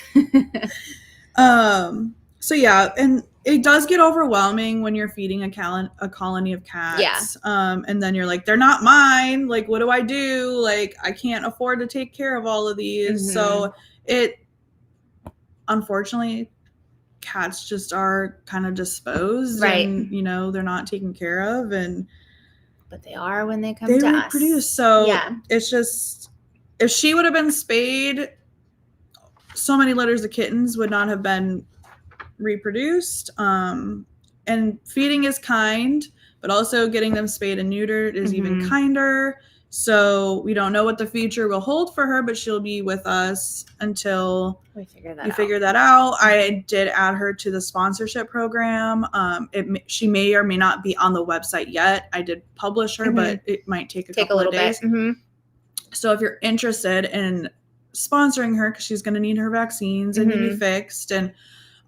So yeah, and it does get overwhelming when you're feeding a colony of cats. Yeah. And then you're like, they're not mine. Like, what do I do? Like, I can't afford to take care of all of these. So unfortunately, cats just are kind of disposed. Right. And, they're not taken care of. But they are when they come to reproduce. us. So it's just, if she would have been spayed, so many litters of kittens would not have been reproduced. And feeding is kind, but also getting them spayed and neutered is even kinder. So we don't know what the future will hold for her, but she'll be with us until we figure that out. I did add her to the sponsorship program. She may or may not be on the website yet. I did publish her, but it might take a couple of days. So if you're interested in sponsoring her, because she's going to need her vaccines and be fixed and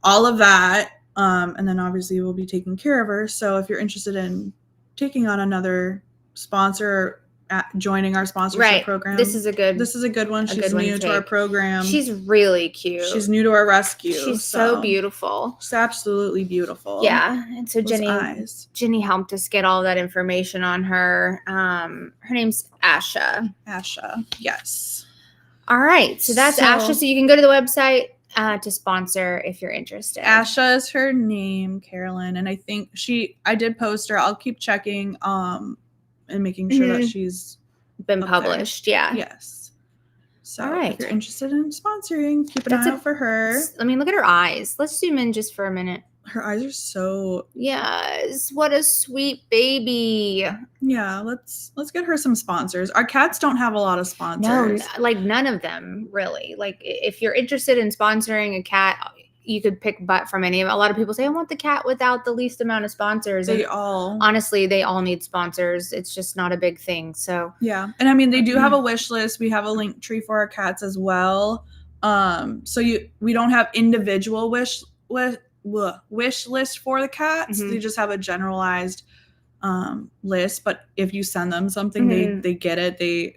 all of that, and then obviously we'll be taking care of her. So if you're interested in taking on another sponsor, joining our sponsorship program, this is a good one. She's new to our program. She's really cute. She's new to our rescue. She's so beautiful. She's absolutely beautiful. Yeah. And so Jenny helped us get all that information on her. Her name's Asha. Yes. All right. So that's Asha. So you can go to the website to sponsor if you're interested. Asha is her name, Carolyn, and I think I did post her. I'll keep checking and making sure that she's been published. Yeah. Yes. So if you're interested in sponsoring, keep an eye out for her. I mean, look at her eyes. Let's zoom in just for a minute. Her eyes are so... Yes. What a sweet baby. Yeah. Let's get her some sponsors. Our cats don't have a lot of sponsors. No, like none of them really. Like if you're interested in sponsoring a cat, you could pick butt from any of them. A lot of people say, I want the cat without the least amount of sponsors. Honestly, they all need sponsors. It's just not a big thing. So yeah. And I mean, they do have a wish list. We have a link tree for our cats as well. So we don't have individual wish list for the cats. They just have a generalized list. But if you send them something, they get it. They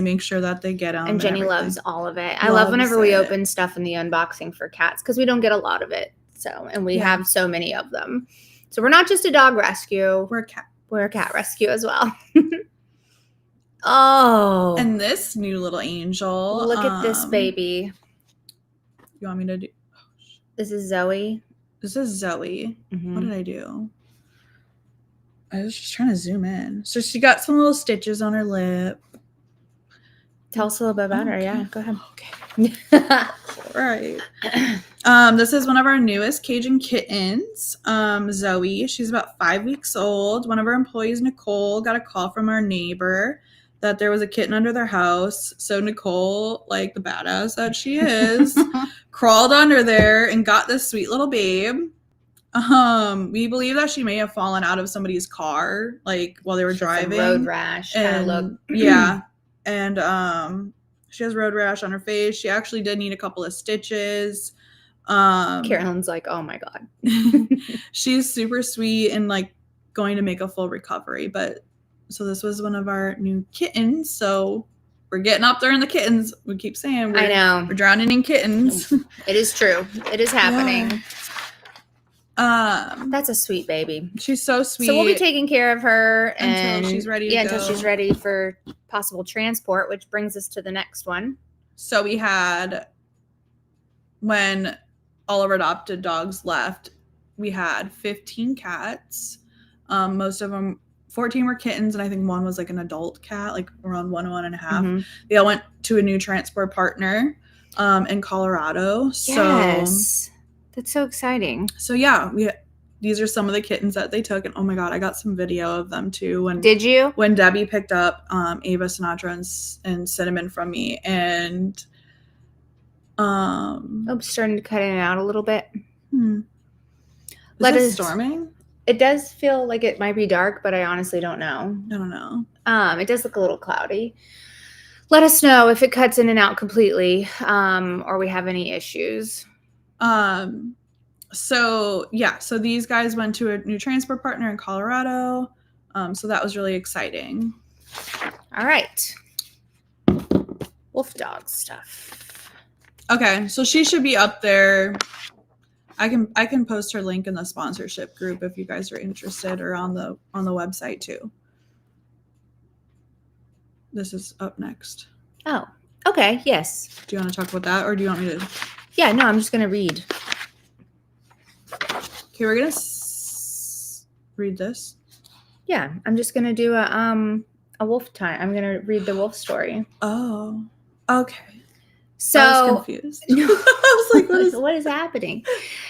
make sure that they get them. And Jenny loves all of it. I love whenever we open stuff in the unboxing for cats because we don't get a lot of it. So, and we have so many of them. So we're not just a dog rescue. We're a cat rescue as well. Oh. And this new little angel. Look at this baby. You want me to do? This is Zoe. What did I do? I was just trying to zoom in. So she got some little stitches on her lip. Tell us a little bit about her. Yeah, go ahead. Okay. All right. This is one of our newest Cajun kittens, Zoe. She's about 5 weeks old. One of our employees, Nicole, got a call from our neighbor that there was a kitten under their house. So Nicole, like the badass that she is, crawled under there and got this sweet little babe. We believe that she may have fallen out of somebody's car, like while they were driving. Road rash kind of look. Yeah. And she has road rash on her face. She actually did need a couple of stitches. Carolyn's like, oh my God. She's super sweet and like going to make a full recovery. But so this was one of our new kittens. So we're getting up there in the kittens. We keep saying I know. We're drowning in kittens. It is true. It is happening. Yeah. That's a sweet baby. She's so sweet. So we'll be taking care of her until she's ready to go. Until she's ready for possible transport, which brings us to the next one. So we had, when all of our adopted dogs left, we had 15 cats. Most of them, 14 were kittens, and I think one was like an adult cat, like around 1 and a half. Mm-hmm. They all went to a new transport partner in Colorado. Yes. That's so exciting. So yeah, these are some of the kittens that they took, and oh my God, I got some video of them too. Did you? When Debbie picked up Ava, Sinatra, and Cinnamon from me, and I'm starting to cut in and out a little bit. Is it storming? It does feel like it might be dark, but I honestly don't know. I don't know. It does look a little cloudy. Let us know if it cuts in and out completely, or we have any issues. So these guys went to a new transport partner in Colorado. So that was really exciting. All right. Wolf dog stuff. Okay. So she should be up there. I can post her link in the sponsorship group if you guys are interested, or on the website too. This is up next. Oh, okay. Yes. Do you want to talk about that, or do you want me to? Yeah, no, I'm just going to read. Okay, we're going to read this. Yeah, I'm just going to do a wolf time. I'm going to read the wolf story. Oh, okay. So I was confused. I was like, what is happening?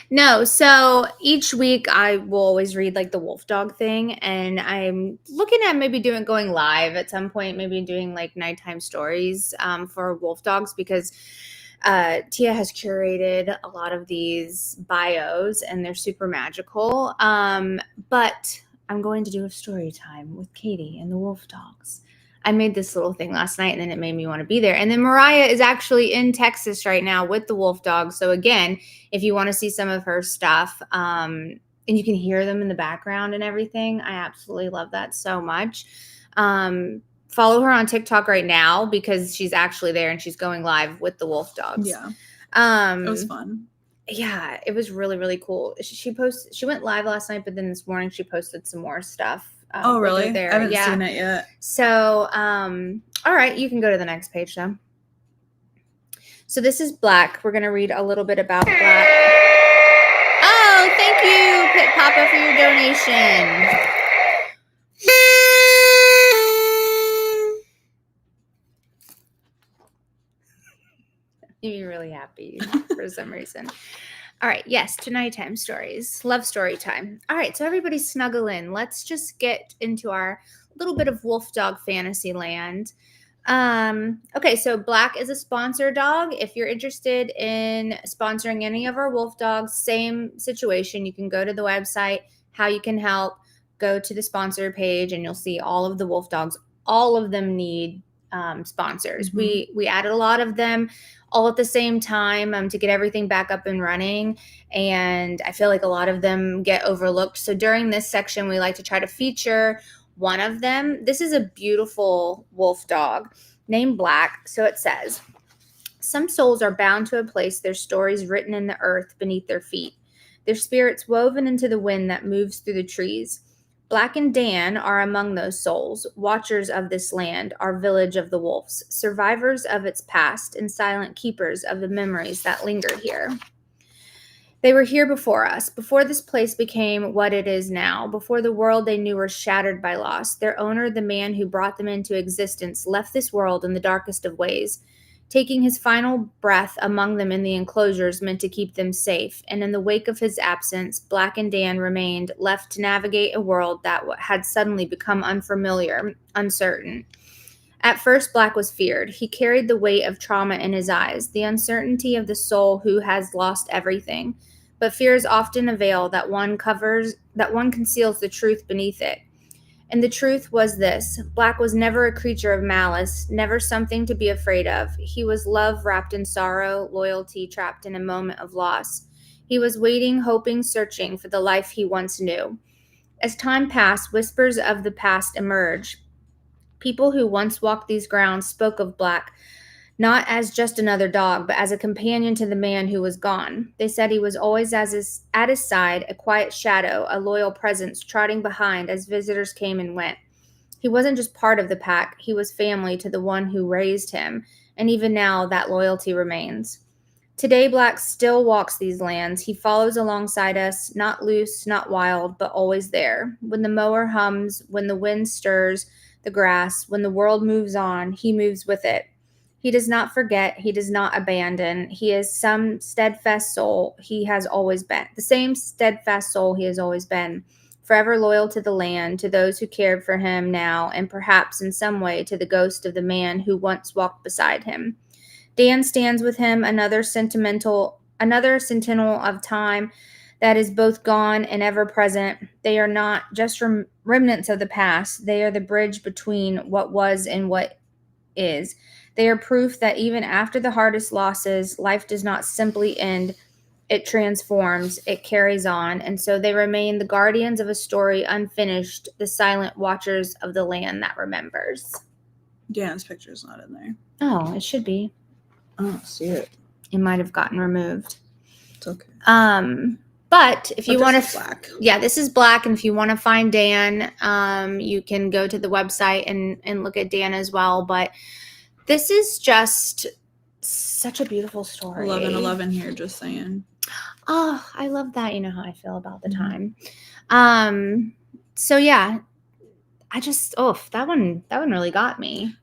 No, so each week I will always read like the wolf dog thing, and I'm looking at maybe going live at some point, maybe doing like nighttime stories for wolf dogs, because Tia has curated a lot of these bios and they're super magical. But I'm going to do a story time with Katie and the wolf dogs. I made this little thing last night, and then it made me want to be there. And then Mariah is actually in Texas right now with the wolf dogs. So again, if you want to see some of her stuff, and you can hear them in the background and everything, I absolutely love that so much. Follow her on TikTok right now, because she's actually there and she's going live with the wolf dogs. Yeah. It was fun. Yeah, it was really, really cool. She went live last night, but then this morning she posted some more stuff. Oh, really? I haven't seen it yet. So, all right, you can go to the next page now. So this is Black. We're going to read a little bit about Black. Oh, thank you, Pit Papa, for your donation. You'd be really happy for some reason. All right. Yes. To nighttime stories. Love story time. All right. So everybody snuggle in. Let's just get into our little bit of wolf dog fantasy land. Okay. So Black is a sponsor dog. If you're interested in sponsoring any of our wolf dogs, same situation. You can go to the website, how you can help, go to the sponsor page, and you'll see all of the wolf dogs. All of them need sponsors. Mm-hmm. We added a lot of them all at the same time to get everything back up and running. And I feel like a lot of them get overlooked. So during this section, we like to try to feature one of them. This is a beautiful wolf dog named Black. So it says, some souls are bound to a place, their stories written in the earth beneath their feet, their spirits woven into the wind that moves through the trees. Black and Dan are among those souls, watchers of this land, our village of the wolves, survivors of its past and silent keepers of the memories that linger here. They were here before us, before this place became what it is now, before the world they knew were shattered by loss. Their owner, the man who brought them into existence, left this world in the darkest of ways. Taking his final breath among them in the enclosures meant to keep them safe, and in the wake of his absence, Black and Dan remained, left to navigate a world that had suddenly become unfamiliar, uncertain. At first, Black was feared. He carried the weight of trauma in his eyes, the uncertainty of the soul who has lost everything. But fears often a veil that one conceals the truth beneath it. And the truth was this: Black was never a creature of malice, never something to be afraid of. He was love wrapped in sorrow, loyalty trapped in a moment of loss. He was waiting, hoping, searching for the life he once knew. As time passed, whispers of the past emerged. People who once walked these grounds spoke of Black, not as just another dog, but as a companion to the man who was gone. They said he was always at his side, a quiet shadow, a loyal presence, trotting behind as visitors came and went. He wasn't just part of the pack, he was family to the one who raised him, and even now that loyalty remains. Today, Black still walks these lands. He follows alongside us, not loose, not wild, but always there. When the mower hums, when the wind stirs the grass, when the world moves on, he moves with it. He does not forget. He does not abandon. He is some steadfast soul he has always been. The same steadfast soul he has always been. Forever loyal to the land, to those who cared for him now, and perhaps in some way to the ghost of the man who once walked beside him. Dan stands with him, another sentinel of time that is both gone and ever present. They are not just remnants of the past. They are the bridge between what was and what is. They are proof that even after the hardest losses, life does not simply end. It transforms, it carries on, and so they remain the guardians of a story unfinished, the silent watchers of the land that remembers. Dan's picture's not in there. Oh, it should be. I don't see it. It might have gotten removed. It's okay. But if you want to, Black. Yeah, this is Black, and if you want to find Dan, you can go to the website and look at Dan as well. But this is just such a beautiful story. 11/11 here, just saying. Oh, I love that. You know how I feel about the time. So yeah, that one really got me.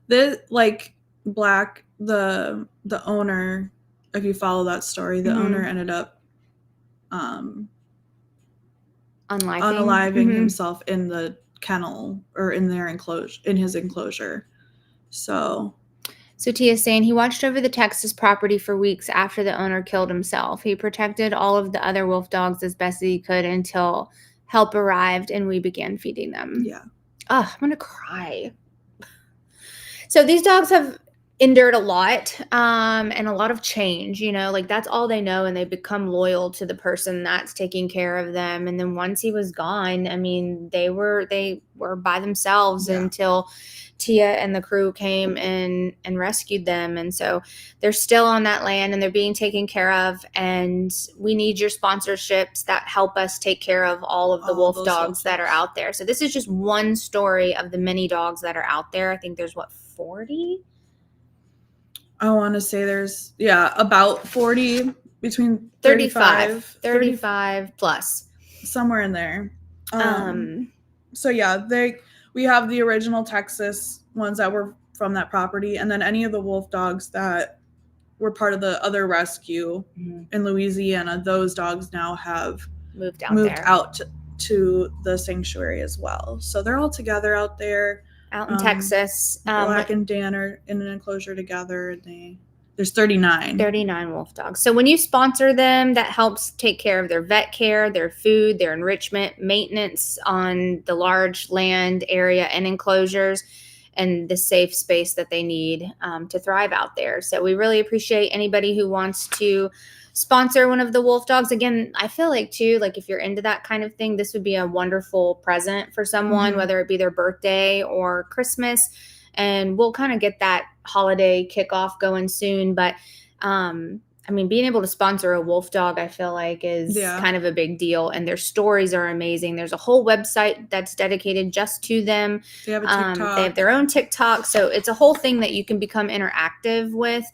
Black, the owner, if you follow that story, the owner ended up unaliving himself in the kennel or in his enclosure. So Tia's saying he watched over the Texas property for weeks after the owner killed himself. He protected all of the other wolf dogs as best as he could until help arrived and we began feeding them. Yeah. Oh, I'm going to cry. So these dogs have endured a lot and a lot of change, that's all they know, and they become loyal to the person that's taking care of them. And then once he was gone, they were by themselves until Tia and the crew came and rescued them. And so they're still on that land and they're being taken care of, and we need your sponsorships that help us take care of all of the wolf dogs that are out there. So this is just one story of the many dogs that are out there. I think there's 40? I want to say there's, about 40, between 35 plus. Somewhere in there. So we have the original Texas ones that were from that property, and then any of the wolf dogs that were part of the other rescue in Louisiana, those dogs now have moved out to the sanctuary as well. So they're all together out there. Out in Texas. Black and Dan are in an enclosure together. There's 39 wolf dogs. So when you sponsor them, that helps take care of their vet care, their food, their enrichment, maintenance on the large land area and enclosures, and the safe space that they need to thrive out there. So we really appreciate anybody who wants to sponsor one of the wolf dogs. Again, I feel like too, if you're into that kind of thing, this would be a wonderful present for someone, whether it be their birthday or Christmas. And we'll kind of get that holiday kickoff going soon. But being able to sponsor a wolf dog, I feel like is kind of a big deal. And their stories are amazing. There's a whole website that's dedicated just to them. They have a TikTok. They have their own TikTok. So it's a whole thing that you can become interactive with.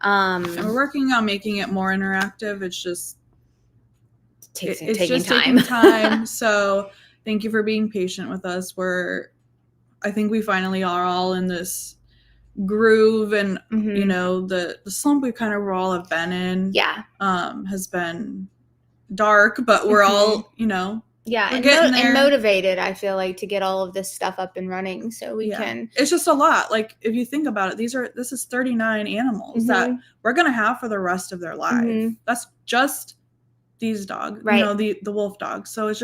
And we're working on making it more interactive. It's just taking time. So thank you for being patient with us. I think we finally are all in this groove, and you know, the slump we kind of all have been in has been dark, but we're all, you know, and motivated, I feel like, to get all of this stuff up and running so we can. It's just a lot. Like, if you think about it, this is 39 animals that we're gonna have for the rest of their life. That's just these dogs, you know, the wolf dogs. So it's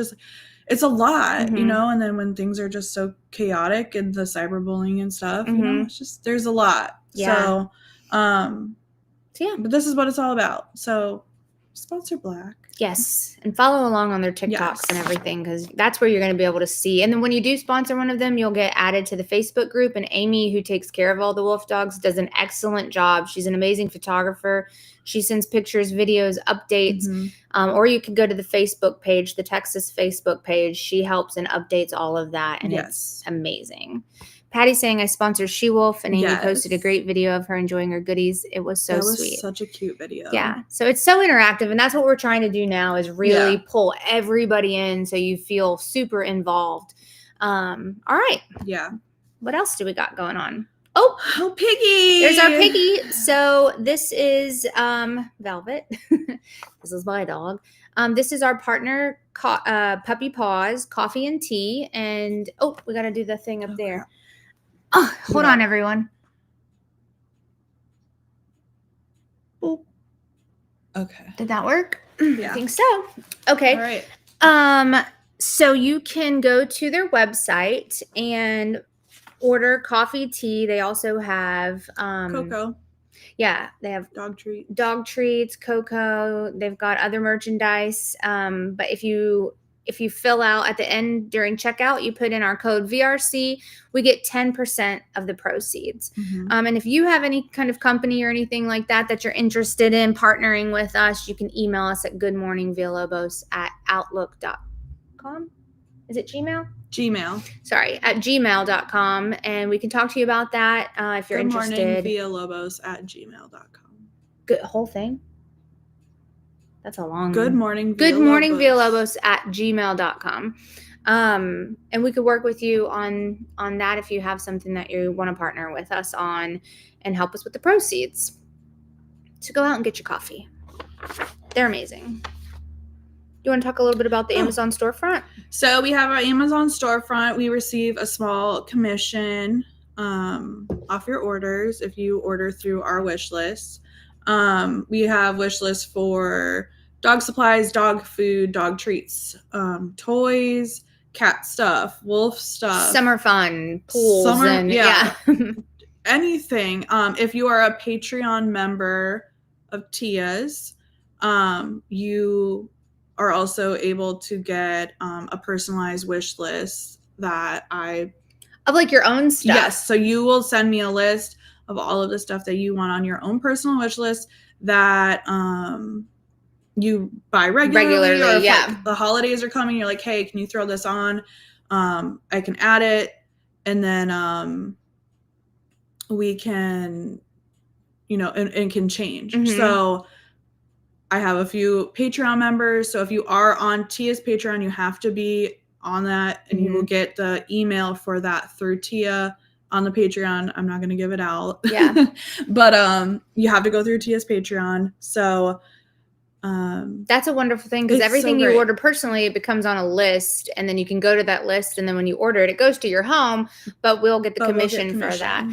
a lot, you know. And then when things are just so chaotic and the cyberbullying and stuff, you know, it's just, there's a lot. So but this is what it's all about. So sponsor Black. Yes, and follow along on their TikToks and everything, because that's where you're going to be able to see. And then when you do sponsor one of them, you'll get added to the Facebook group. And Amy, who takes care of all the wolf dogs, does an excellent job. She's an amazing photographer. She sends pictures, videos, updates. Or you can go to the Facebook page, the Texas Facebook page. She helps and updates all of that, and it's amazing. Patty's saying I sponsored She-Wolf, and Amy posted a great video of her enjoying her goodies. It was so sweet. Such a cute video. Yeah. So it's so interactive, and that's what we're trying to do now, is really pull everybody in so you feel super involved. All right. Yeah. What else do we got going on? Oh, Piggy. There's our Piggy. So this is Velvet. This is my dog. This is our partner, Puppy Paws, Coffee and Tea. And, we got to do the thing up there. Oh, hold on, everyone. Boop. Okay. Did that work? Yeah. I think so. Okay. All right. So you can go to their website and order coffee, tea. They also have cocoa. Yeah, they have dog treats, cocoa. They've got other merchandise. But if you fill out at the end during checkout, you put in our code VRC, we get 10% of the proceeds. And if you have any kind of company or anything like that you're interested in partnering with us, you can email us at goodmorningvillalobos@outlook.com. Is it Gmail? Sorry, at gmail.com. And we can talk to you about that if you're interested. goodmorningvillalobos@gmail.com. Good whole thing? That's a long Good morning, Villalobos@gmail.com. And we could work with you on that if you have something that you want to partner with us on and help us with the proceeds. So go out and get your coffee. They're amazing. You want to talk a little bit about the Amazon storefront? So we have our Amazon storefront. We receive a small commission off your orders if you order through our wish list. We have wish lists for dog supplies, dog food, dog treats, toys, cat stuff, wolf stuff, summer fun, pools, anything. If you are a Patreon member of Tia's, you are also able to get a personalized wish list of like your own stuff. Yes, so you will send me a list of all of the stuff that you want on your own personal wish list that you buy regularly or if like the holidays are coming, you're like, hey, can you throw this on? I can add it, and then we can, and can change. So I have a few Patreon members. So if you are on Tia's Patreon, you have to be on that, and you will get the email for that through Tia on the Patreon. I'm not going to give it out. Yeah. But you have to go through Tia's Patreon. So that's a wonderful thing, because everything you order personally, it becomes on a list, and then you can go to that list, and then when you order it, it goes to your home, but we'll get the commission for that.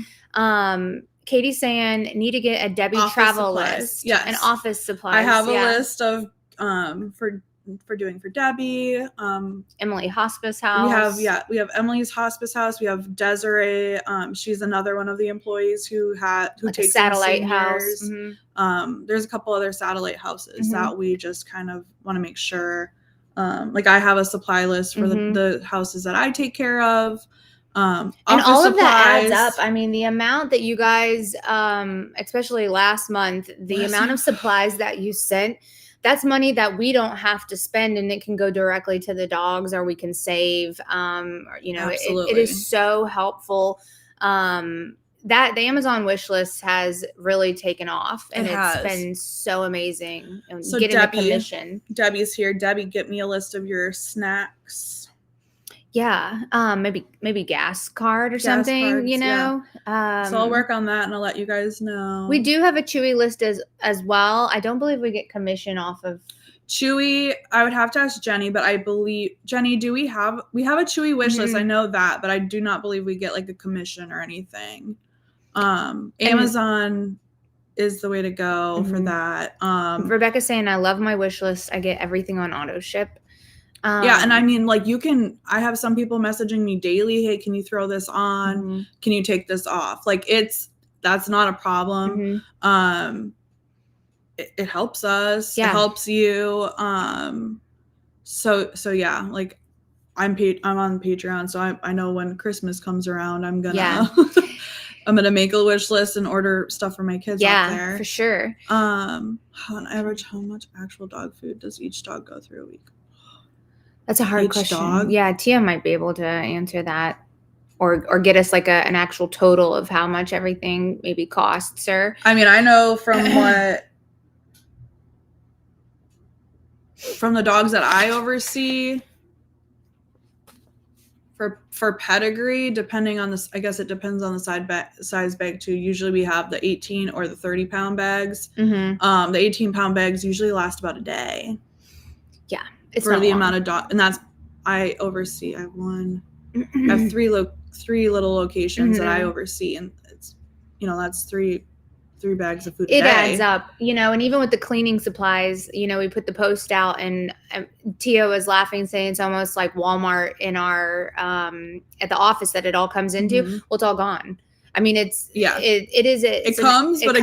Katie's saying need to get a Debbie office travel supplies. List. Yes. And office supplies. I have a list of for Debbie. Emily Hospice House. We have Emily's Hospice House. We have Desiree. She's another one of the employees who takes a satellite house. There's a couple other satellite houses that we just kind of want to make sure. Like I have a supply list for the houses that I take care of. And all of that adds up. I mean, the amount that you guys, especially last month, amount of supplies that you sent, that's money that we don't have to spend, and it can go directly to the dogs, or we can save. It is so helpful. the Amazon wish list has really taken off, and it's has been so amazing. And So getting the commission. Debbie's here. Debbie, get me a list of your snacks. Yeah, maybe gas card or something, cards, you know. Yeah. So I'll work on that and I'll let you guys know. We do have a Chewy list as well. I don't believe we get commission off of Chewy. I would have to ask Jenny, but I believe Jenny, do we have a Chewy wish list? I know that, but I do not believe we get like a commission or anything. Amazon is the way to go for that. Rebecca's saying, I love my wish list. I get everything on auto ship. Yeah, and I mean, like, I have some people messaging me daily, hey, can you throw this on? Can you take this off? Like, that's not a problem. It helps us. Yeah. It helps you. So yeah, like, I'm on Patreon, so I know when Christmas comes around, I'm gonna I'm gonna make a wish list and order stuff for my kids out there. Yeah, for sure. On average, how much actual dog food does each dog go through a week? That's a hard question. Dog? Yeah, Tia might be able to answer that, or get us like an actual total of how much everything maybe costs. Or I mean, I know from from the dogs that I oversee, for pedigree, depending on this, I guess it depends on the size bag too. Usually we have the 18 or the 30-pound bags. The 18-pound bags usually last about a day. Yeah. For the amount of dog, and that's I oversee. I have three little locations that I oversee, and it's that's three bags of food. It adds up, and even with the cleaning supplies, we put the post out, and Tia was laughing, saying it's almost like Walmart in our at the office that it all comes into. Well, it's all gone. I mean, it comes, but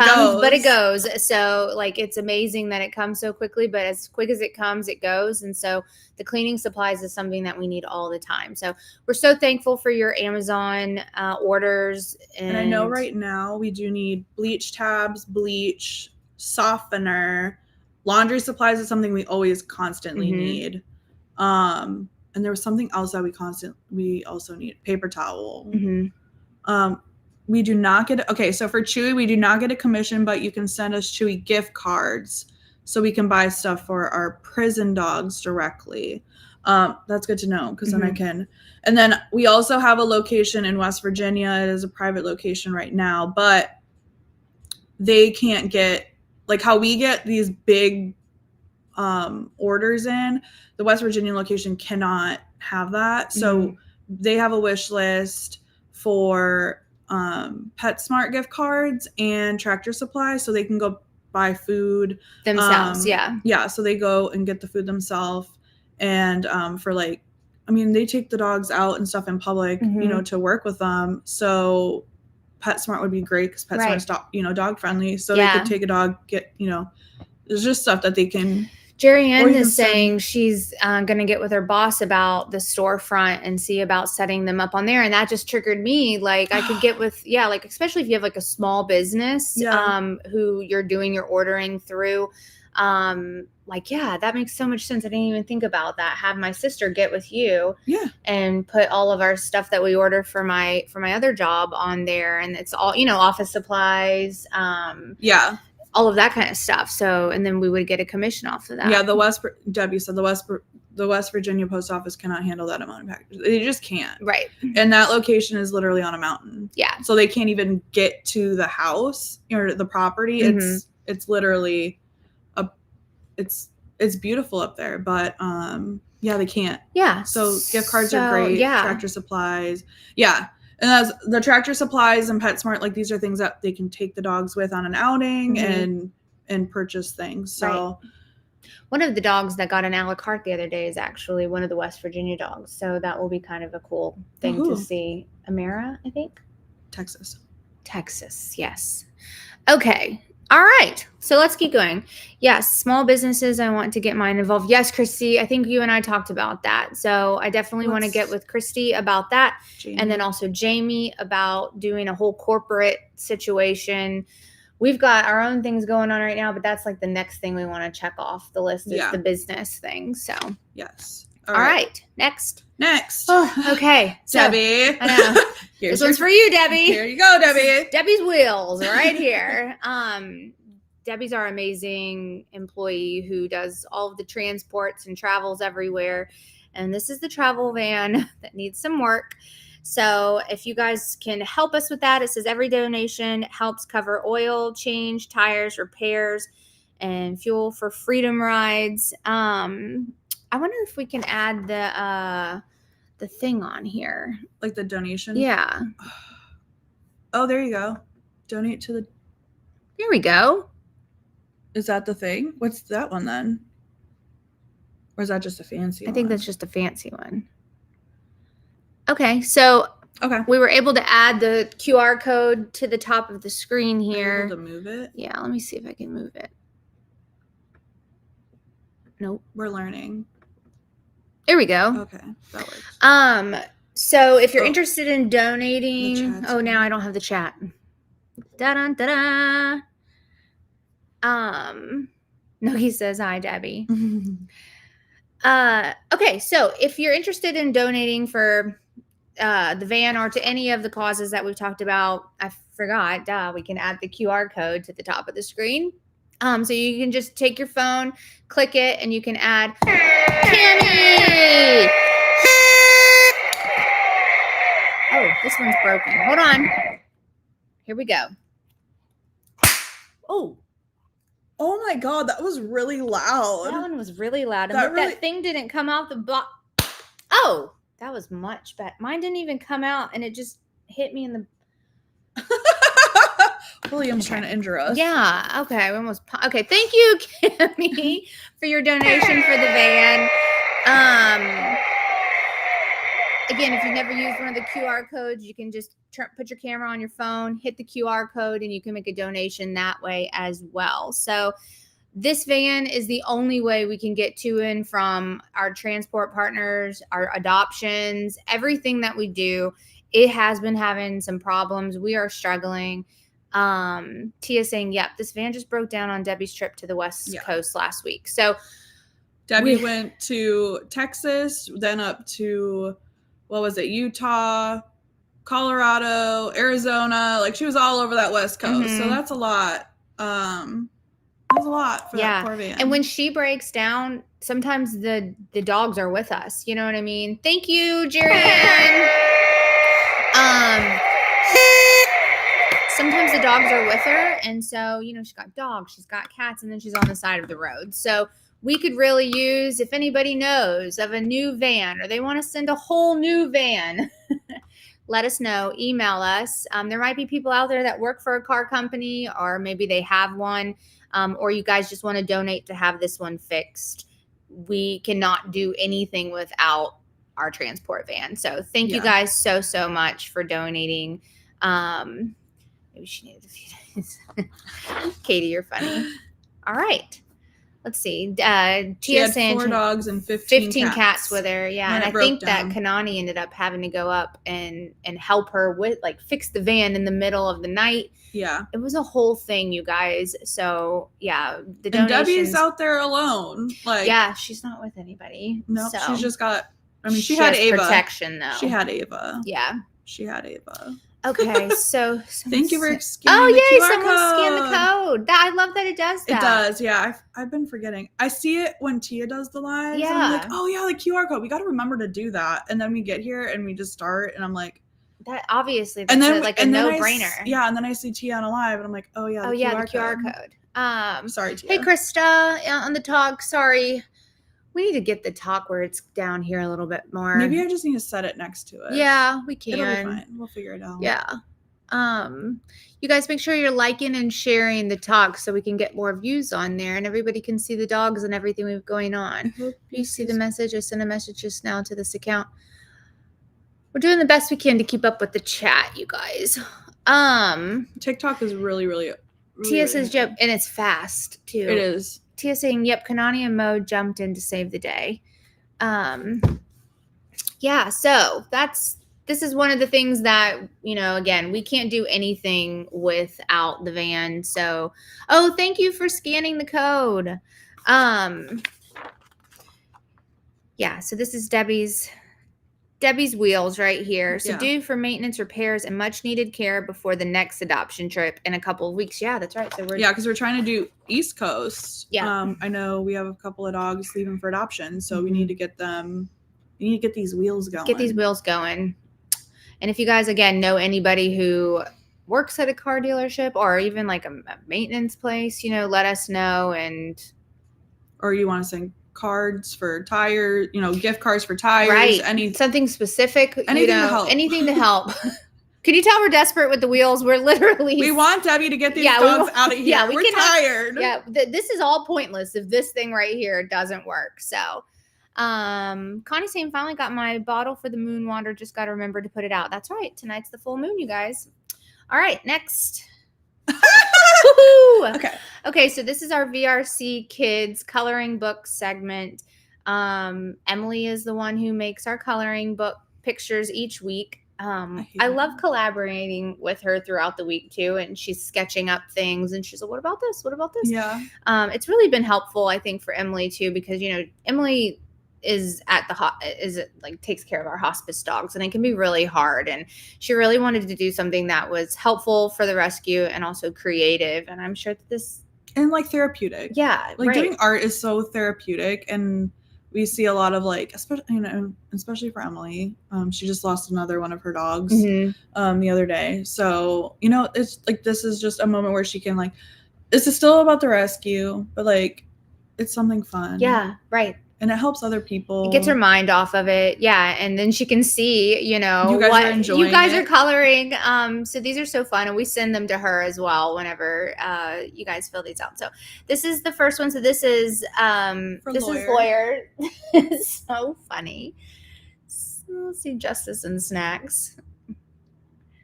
it goes. So like, it's amazing that it comes so quickly, but as quick as it comes, it goes. And so the cleaning supplies is something that we need all the time. So we're so thankful for your Amazon orders. And I know right now we do need bleach tabs, bleach, softener, laundry supplies is something we always constantly need. And there was something else that we also need, paper towel. We do not get so for Chewy, we do not get a commission, but you can send us Chewy gift cards so we can buy stuff for our prison dogs directly. That's good to know, because then I can. And then we also have a location in West Virginia. It is a private location right now, but they can't get, like how we get these big orders in. The West Virginia location cannot have that. So they have a wish list for PetSmart gift cards and Tractor Supply, so they can go buy food themselves. So they go and get the food themselves, and for like, I mean, they take the dogs out and stuff in public, to work with them. So PetSmart would be great, because PetSmart's dog friendly, so they could take a dog, get there's just stuff that they can. Jerry Ann is saying she's going to get with her boss about the storefront and see about setting them up on there. And that just triggered me. Like, I could get with, like, especially if you have like a small business who you're doing your ordering through. That makes so much sense. I didn't even think about that. Have my sister get with you and put all of our stuff that we order for my other job on there. And it's all, office supplies. All of that kind of stuff. So, and then we would get a commission off of that. Yeah, Debbie said the West Virginia post office cannot handle that amount of packages. They just can't. Right. And that location is literally on a mountain. Yeah. So they can't even get to the house or the property. It's literally it's beautiful up there, but they can't. Yeah. So gift cards are great. Yeah. Tractor Supplies. Yeah. And as the Tractor Supplies and PetSmart, like, these are things that they can take the dogs with on an outing and purchase things. So one of the dogs that got an a la carte the other day is actually one of the West Virginia dogs. So that will be kind of a cool thing to see. Amara, I think. Texas, yes. Okay. All right. So let's keep going. Yes, small businesses. I want to get mine involved. Yes, Christy. I think you and I talked about that. So I definitely want to get with Christy about that. Jamie. And then also Jamie about doing a whole corporate situation. We've got our own things going on right now, but that's like the next thing we want to check off the list is the business thing. So yes. All right. Next. Next. Oh, okay. So, Debbie. I know. This one's for you, Debbie. Here you go, Debbie. Debbie's wheels right here. Debbie's our amazing employee who does all of the transports and travels everywhere. And this is the travel van that needs some work. So if you guys can help us with that, it says every donation helps cover oil change, tires, repairs, and fuel for freedom rides. I wonder if we can add the thing on here. Like the donation? Yeah. Oh, there you go. Donate to the... There we go. Is that the thing? What's that one then? Or is that just a fancy one? I think that's just a fancy one. Okay, so we were able to add the QR code to the top of the screen here. Are you able to move it? Yeah, let me see if I can move it. Nope. We're learning. There we go. Okay, that works. So if you're interested in donating... Oh, now I don't have the chat. Da-da-da-da. Nogi says, hi, Debbie. Okay, so if you're interested in donating for the van or to any of the causes that we've talked about, I forgot, we can add the QR code to the top of the screen. So you can just take your phone, click it, and you can add Tammy. Oh, this one's broken. Hold on. Here we go. Oh my God, that was really loud. That one was really loud. And look, that thing didn't come out the box. Oh, that was much better. Mine didn't even come out, and it just hit me in the... William's trying to injure us. Yeah, okay. We almost... Okay, thank you, Kimmy, for your donation for the van. Again, if you've never used one of the QR codes, you can just put your camera on your phone, hit the QR code, and you can make a donation that way as well. So this van is the only way we can get to and from our transport partners, our adoptions, everything that we do. It has been having some problems. We are struggling. Tia saying, yep, this van just broke down on Debbie's trip to the West Coast last week. So Debbie went to Texas, then up to... what was it? Utah, Colorado, Arizona. Like she was all over that West Coast. So that's a lot. That's a lot for that poor van. And when she breaks down, sometimes the dogs are with us. You know what I mean? Thank you, Jerry Ann. Sometimes the dogs are with her. And so, you know, she's got dogs, she's got cats, and then she's on the side of the road. So we could really use, if anybody knows of a new van or they want to send a whole new van, let us know. Email us. There might be people out there that work for a car company, or maybe they have one, or you guys just want to donate to have this one fixed. We cannot do anything without our transport van. So thank you guys so much for donating. Maybe she needed a few days. Katie, you're funny. All right. Let's see. Tia had 4 dogs and 15 cats with her. Yeah. And I think that Kanani ended up having to go up and help her with, like, fix the van in the middle of the night. Yeah. It was a whole thing, you guys. So, yeah. The donations. And Debbie's out there alone. Like, yeah, she's not with anybody. No, so. She's just got, I mean, she had Ava. Protection, though. She had Ava. Yeah. She had Ava. Okay, so thank you for scanning the QR code. Someone scanned the code. I love that it does that. It does, yeah. I've been forgetting. I see it when Tia does the lives. Yeah. And I'm like, oh yeah, the QR code. We got to remember to do that. And then we get here and we just start, and I'm like, that obviously that's a no-brainer. Yeah, and then I see Tia on a live, and I'm like, oh yeah, the QR code. Sorry, Tia. Hey, Krista, on the talk. Sorry. We need to get the talk where it's down here a little bit more. Maybe I just need to set it next to it. Yeah, we can. It'll be fine. We'll figure it out. Yeah. You guys make sure you're liking and sharing the talk so we can get more views on there and everybody can see the dogs and everything we have going on. You see the message? I sent a message just now to this account. We're doing the best we can to keep up with the chat, you guys. TikTok is really Tia says, yep, and it's fast too. It is. Tia saying, yep, Kanani and Mo jumped in to save the day. Yeah, so this is one of the things that, you know, again, we can't do anything without the van. So, thank you for scanning the code. Yeah, so this is Debbie's Debbie's wheels right here. So Yeah. due for maintenance, repairs, and much needed care before the next adoption trip in a couple of weeks. Yeah, that's right. So we're because we're trying to do East Coast. Yeah. I know we have a couple of dogs leaving for adoption, so we need to get them. We need to get these wheels going. Get these wheels going. And if you guys again know anybody who works at a car dealership or even like a maintenance place, let us know. Or you want to send cards for tires, gift cards for tires, right? Something specific, anything to help. Anything to help. Can you tell we're desperate with the wheels? We're literally. We want Debbie to get these dogs out of here. Yeah, we're tired. This is all pointless if this thing right here doesn't work. So, Connie saying finally got my bottle for the moon water. Just got to remember to put it out. That's right. Tonight's the full moon, you guys. All right, next. Okay, so this is our VRC Kids coloring book segment. Emily is the one who makes our coloring book pictures each week. I love collaborating with her throughout the week too, and she's sketching up things and she's like, what about this? What about this? Yeah. It's really been helpful, I think, for Emily too, because Emily is at the takes care of our hospice dogs, and it can be really hard, and she really wanted to do something that was helpful for the rescue and also creative, and I'm sure that this and like therapeutic. Yeah, like doing art is so therapeutic, and we see a lot of like, especially for Emily, she just lost another one of her dogs the other day, so it's like this is just a moment where she can like, this is still about the rescue, but like it's something fun. Yeah, right. And it helps other people. It gets her mind off of it. Yeah. And then she can see, you guys are coloring. So these are so fun. And we send them to her as well whenever you guys fill these out. So this is the first one. So this is Lawyer. It's so funny. So let's see, Justice and Snacks.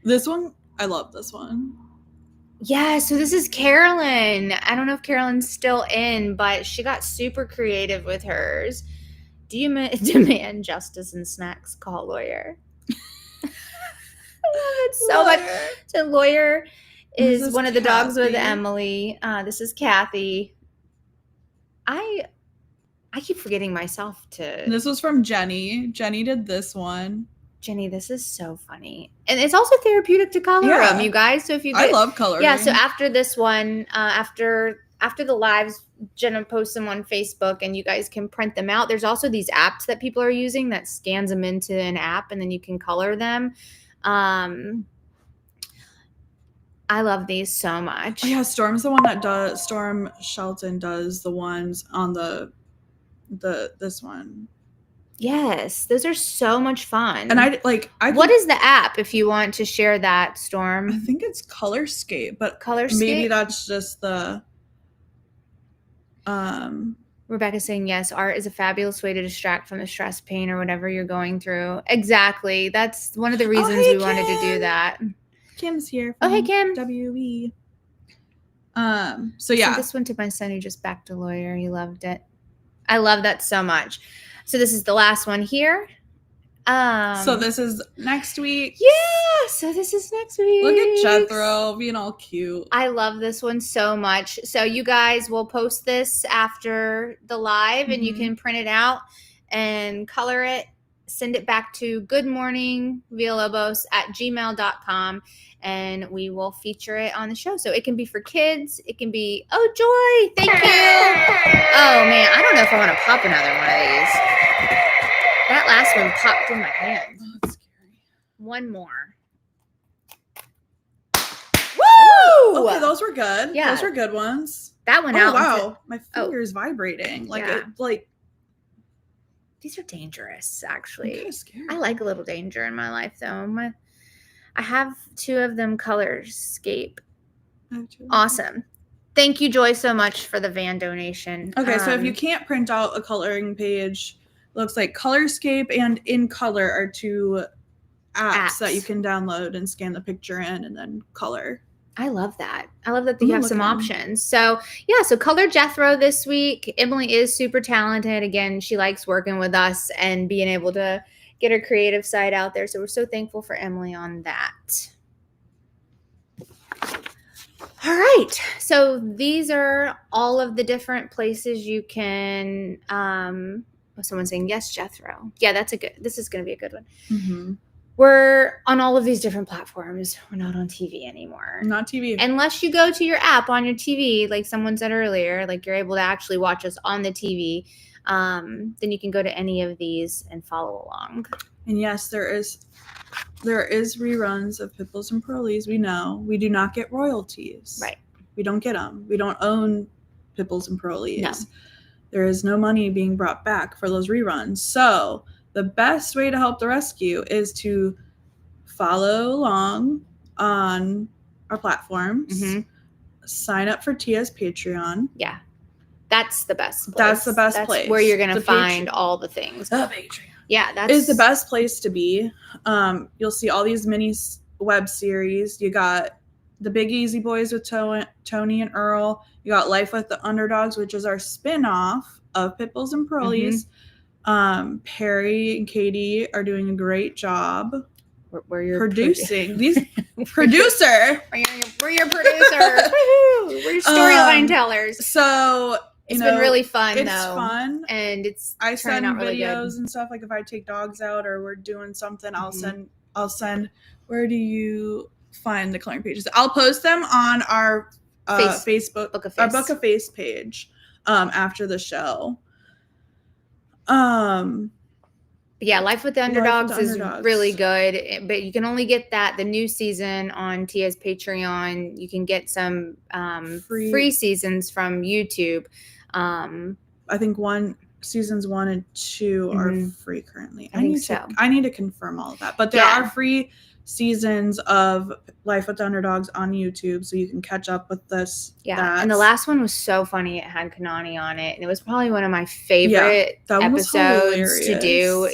This one, I love this one. Yeah, so this is Carolyn. I don't know if Carolyn's still in, but she got super creative with hers. Do you demand justice and snacks? Call Lawyer. I love it so much. So Lawyer is one of the dogs with Emily. This is Kathy. I keep forgetting myself to. This was from Jenny. Jenny did this one. Jenny, this is so funny. And it's also therapeutic to color them, you guys. So if you I love coloring. Yeah, so after this one, after the lives, Jenna posts them on Facebook and you guys can print them out. There's also these apps that people are using that scans them into an app and then you can color them. I love these so much. Oh, yeah, Storm Shelton does the ones on this one. Yes, those are so much fun. And what is the app if you want to share that, Storm? I think it's Colorscape, but Colorscape? Maybe that's just the Rebecca's saying yes, art is a fabulous way to distract from the stress, pain, or whatever you're going through. Exactly. That's one of the reasons we wanted to do that. Kim's here. Oh, hey, Kim. WE. So yeah. This one to my son who just backed a Lawyer. He loved it. I love that so much. So this is the last one here. So this is next week. Yeah, so this is next week. Look at Jethro being all cute. I love this one so much. So you guys will post this after the live and you can print it out and color it. Send it back to goodmorningvillalobos@gmail.com and we will feature it on the show. So it can be for kids. It can be, oh, Joy, thank you. Oh, man, I don't know if I want to pop another one of these. That last one popped in my hand. Oh, that's scary. One more. Woo! Okay, those were good. Yeah. Those were good ones. That one out. Wow. My finger's vibrating. These are dangerous, actually. I'm kind of scared. I like a little danger in my life, though. I have 2 of them Colorscape. Awesome. Thank you, Joy, so much for the van donation. Okay, so if you can't print out a coloring page, looks like Colorscape and In Color are 2 apps that you can download and scan the picture in and then color. I love that. I love that they have some options. So yeah, so color Jethro this week. Emily is super talented. Again, she likes working with us and being able to get her creative side out there. So we're so thankful for Emily on that. All right. So these are all of the different places you can someone's saying, yes, Jethro. Yeah, this is going to be a good one. Mm-hmm. We're on all of these different platforms. We're not on TV anymore. Not TV. Unless you go to your app on your TV, like someone said earlier, like you're able to actually watch us on the TV. Then you can go to any of these and follow along. And yes, there is reruns of Pitbulls and Pearlies. We know we do not get royalties. Right. We don't get them. We don't own Pitbulls and Pearlies. No. There is no money being brought back for those reruns. So the best way to help the rescue is to follow along on our platforms. Mm-hmm. Sign up for Tia's Patreon. Yeah. That's the best place. That's the best place. Where you're going to find all the things. The Patreon. Yeah, that is the best place to be. You'll see all these mini web series. You got The Big Easy Boys with Tony and Earl. You got Life with the Underdogs, which is our spin-off of Pitbulls and Pearlies. Mm-hmm. Perry and Katie are doing a great job. We're your producing these producer. We're your producer. We're your storyline tellers. So it's been really fun. It's fun, and I send really videos good. And stuff. Like if I take dogs out or we're doing something, I'll send. Where do you find the coloring pages? I'll post them on our Facebook, our Book of Face page after the show. Yeah, Life with the Underdogs is really good, but you can only get the new season on Tia's Patreon. You can get some free seasons from YouTube. I think seasons 1 and 2 are free currently. I think so. I need to confirm all of that, but there are free seasons of Life with the Underdogs on YouTube, so you can catch up with this. Yeah, and the last one was so funny. It had Kanani on it, and it was probably one of my favorite episodes to do.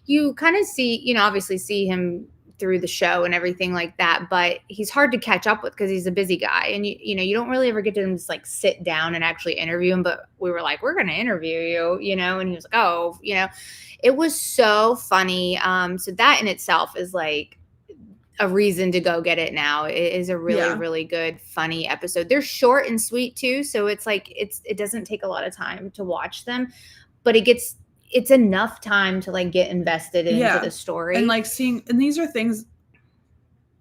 You kind of see, obviously see him through the show and everything like that, but he's hard to catch up with because he's a busy guy, and you don't really ever get to just like sit down and actually interview him. But we were like, we're going to interview you, and he was like, oh, it was so funny. So that in itself is like a reason to go get it now. It is a really, really good, funny episode. They're short and sweet too. So it's like, it doesn't take a lot of time to watch them, but it's enough time to like get invested into the story. And like and these are things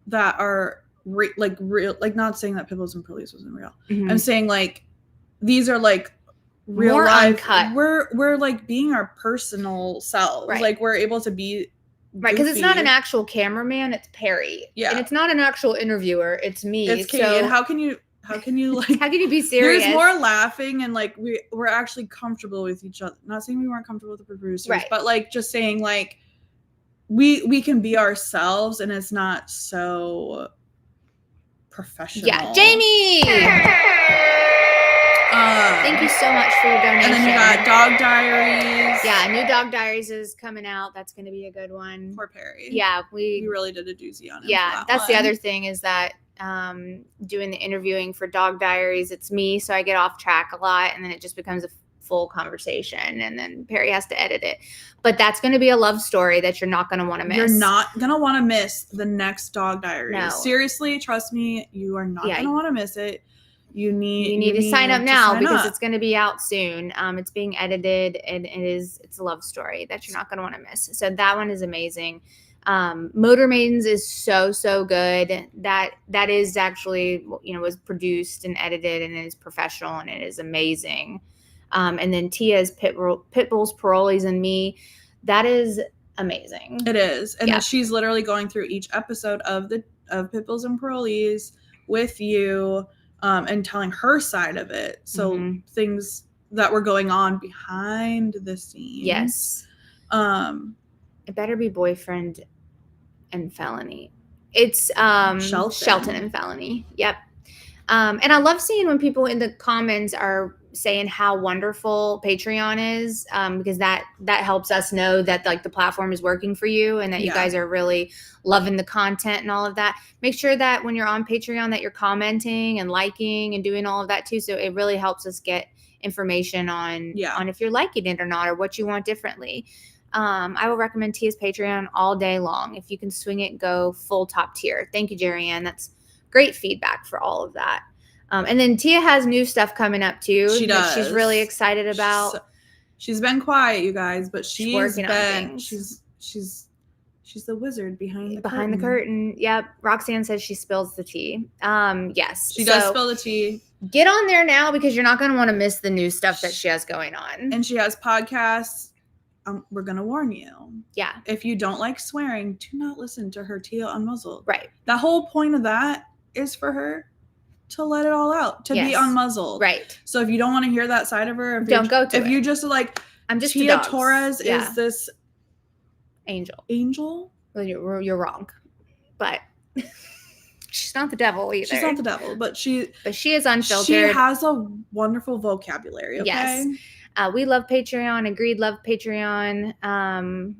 that are real, not saying that Pitbulls and Pearlies wasn't real. Mm-hmm. I'm saying like, these are like real more life. Uncut. We're like being our personal selves. Right. Like we're able to be right, because it's not an actual cameraman, it's Perry. Yeah. And it's not an actual interviewer, it's me. It's Katie. So, and how can you like how can you be serious? There's more laughing and like we're actually comfortable with each other. Not saying we weren't comfortable with the producers, right, but like just saying like we can be ourselves and it's not so professional. Yeah, Jamie. Thank you so much for your donation. And then you got Dog Diaries. Yeah, new Dog Diaries is coming out. That's going to be a good one. Poor Perry. Yeah, we really did a doozy on it. Yeah, that's the other thing is that doing the interviewing for Dog Diaries, it's me, so I get off track a lot, and then it just becomes a full conversation, and then Perry has to edit it. But that's going to be a love story that you're not going to want to miss. You're not going to want to miss the next Dog Diaries. No. Seriously, trust me, you are not going to want to miss it. You need to sign up now because it's going to be out soon. It's being edited, and it's a love story that you're not going to want to miss. So that one is amazing. Motor Maidens is so good. That is actually, was produced and edited and is professional, and it is amazing. And then Tia's Pitbulls, Pearlies, and Me, that is amazing. It is. And she's literally going through each episode of Pitbulls and Pearlies with you. And telling her side of it. So things that were going on behind the scenes. Yes. It better be Boyfriend and Felony. It's Shelton and Felony. Yep. And I love seeing when people in the comments are saying how wonderful Patreon is, because that helps us know that like the platform is working for you and that you guys are really loving the content and all of that. Make sure that when you're on Patreon that you're commenting and liking and doing all of that too. So it really helps us get information on if you're liking it or not, or what you want differently. I will recommend Tia's Patreon all day long. If you can swing it, go full top tier. Thank you, Jerry Ann. That's great feedback for all of that. And then Tia has new stuff coming up too. She does. She's really excited about. She's been quiet, you guys, but She's working on things. She's the wizard behind the curtain. Yep. Roxanne says she spills the tea. Yes. She does spill the tea. Get on there now because you're not going to want to miss the new stuff that she has going on. And she has podcasts. We're going to warn you. Yeah. If you don't like swearing, do not listen to her Tia Unmuzzled. Right. The whole point of that is for her to let it all out, to be unmuzzled. Right. So if you don't want to hear that side of her, don't go to it. If you just like, I'm just Tia Torres is this angel. Well, you're wrong, but she's not the devil either. She's not the devil, but she is unfiltered. She has a wonderful vocabulary. Okay? Yes. We love Patreon. Agreed, love Patreon.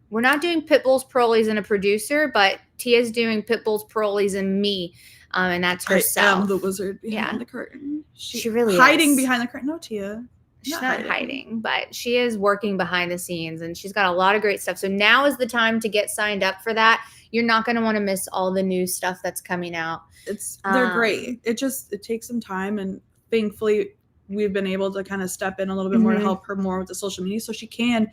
We're not doing Pitbulls, Pearlies, and a producer, but Tia's doing Pitbulls, Pearlies, and me. And that's herself. I am the wizard behind the curtain. She really hiding is. Behind the curtain. No, Tia. She's not hiding, but she is working behind the scenes, and she's got a lot of great stuff. So now is the time to get signed up for that. You're not going to want to miss all the new stuff that's coming out. They're great. It takes some time, and thankfully we've been able to kind of step in a little bit more to help her more with the social media, so she can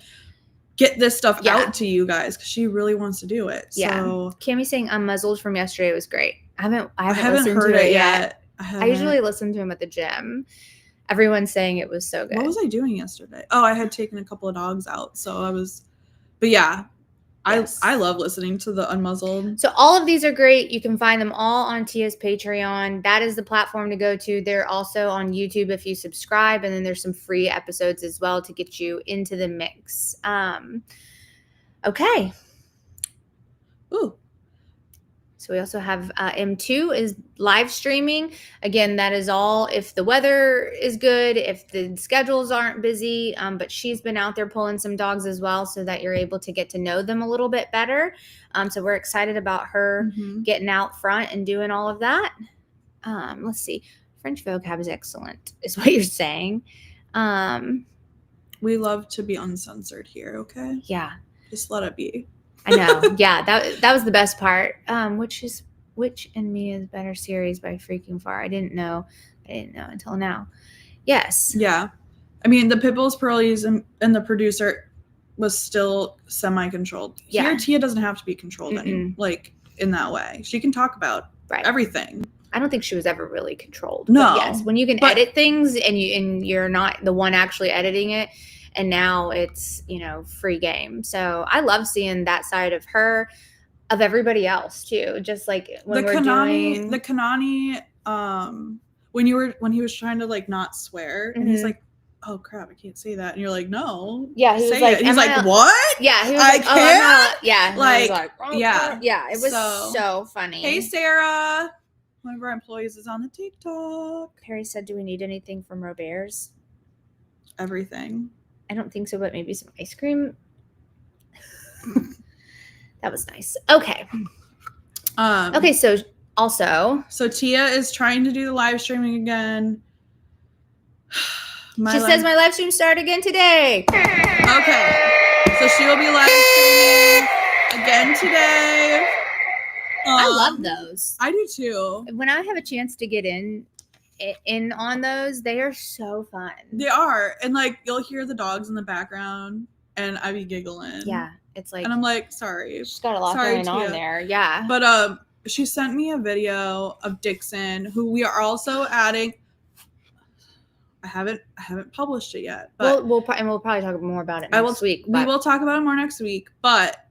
get this stuff out to you guys because she really wants to do it. Yeah. So Cammie saying Unmuzzled from yesterday was great. I haven't listened heard to it yet. I usually listen to him at the gym. Everyone's saying it was so good. What was I doing yesterday? Oh, I had taken a couple of dogs out, so but yeah. Yes. I love listening to the Unmuzzled. So all of these are great. You can find them all on Tia's Patreon. That is the platform to go to. They're also on YouTube if you subscribe, and then there's some free episodes as well to get you into the mix. Okay. Ooh. So we also have M2 is live streaming. Again, that is all if the weather is good, if the schedules aren't busy. But she's been out there pulling some dogs as well so that you're able to get to know them a little bit better. So we're excited about her getting out front and doing all of that. Let's see. French vocab is excellent, is what you're saying. We love to be uncensored here, okay? Yeah. Just let it be. I know. Yeah, that was the best part. Which and Me is Better series by freaking far. I didn't know until now. Yes. Yeah. I mean, the Pitbulls, Pearlies, and the producer was still semi-controlled. Yeah. Here, Tia doesn't have to be controlled anymore, like in that way. She can talk about everything. I don't think she was ever really controlled. No. But yes, when you can edit things and you're not the one actually editing it. And now it's, free game. So I love seeing that side of her, of everybody else too. Just like when we're doing the Kanani, when he was trying to like not swear, and he's like, "Oh crap, I can't say that," and you're like, "No, yeah." He was like, he's like, "What?" Yeah, he was like, "Oh, I'm not." Yeah, yeah. It was so funny. Hey, Sarah, one of our employees is on the TikTok. Perry said, "Do we need anything from Robert's?" Everything. I don't think so, but maybe some ice cream. That was nice. Okay. Okay, so Tia is trying to do the live streaming again. She says my live stream started again today. Okay. So she will be live streaming again today. I love those. I do too. When I have a chance to get in on those, they are so fun. They are, and like you'll hear the dogs in the background and I be giggling. Yeah, it's like, and I'm like, sorry, she's got a lot going on there. Yeah, but she sent me a video of Dixon, who we are also adding. I haven't published it yet, but we'll probably talk more about it next week. We will talk about it more next week, but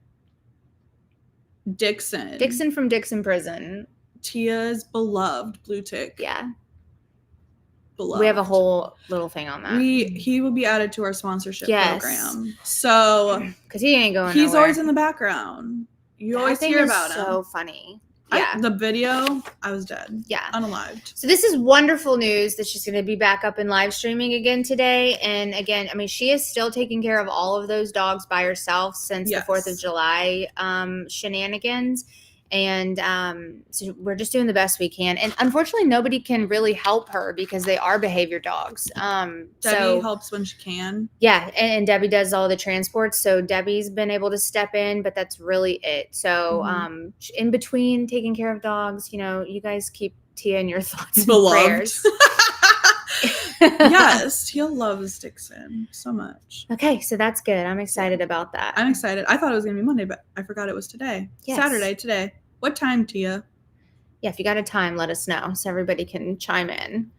Dixon from Dixon Prison, Tia's beloved blue tick. Yeah. Beloved. We have a whole little thing on that. He will be added to our sponsorship program. So because he ain't going he's nowhere. always in the background. You always hear about him. So funny. Yeah. The video, I was dead. Yeah. Unalived. So this is wonderful news that she's going to be back up and live streaming again today. And again, I mean, she is still taking care of all of those dogs by herself since the 4th of July shenanigans. And so we're just doing the best we can. And unfortunately, nobody can really help her because they are behavior dogs. Debbie helps when she can. Yeah, and Debbie does all the transports. So Debbie's been able to step in, but that's really it. So in between taking care of dogs, you guys keep Tia in your thoughts and prayers. Yes, he loves Dixon so much. Okay, so that's good. I'm excited about that. I'm excited. I thought it was going to be Monday, but I forgot it was today. Yes. Saturday today. What time, Tia? Yeah, if you got a time, let us know so everybody can chime in.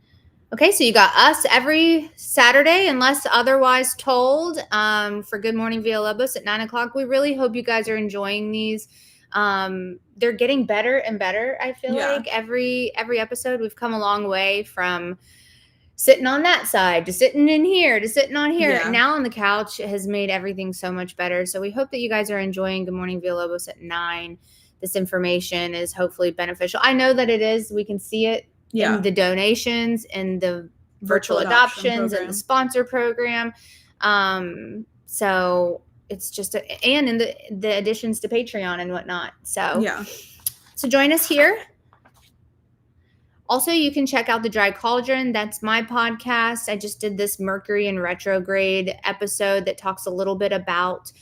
Okay, so you got us every Saturday, unless otherwise told, for Good Morning Villalobos at 9 o'clock. We really hope you guys are enjoying these. They're getting better and better, I feel like. Every episode, we've come a long way from sitting on that side to sitting in here to sitting on here. Yeah. Now on the couch has made everything so much better. So we hope that you guys are enjoying Good Morning Villalobos at 9. This information is hopefully beneficial. I know that it is. We can see it in the donations and the virtual adoptions and the sponsor program. So it's just and in the additions to Patreon and whatnot. So so join us here. Also, you can check out the Dry Cauldron. That's my podcast. I just did this Mercury in retrograde episode that talks a little bit about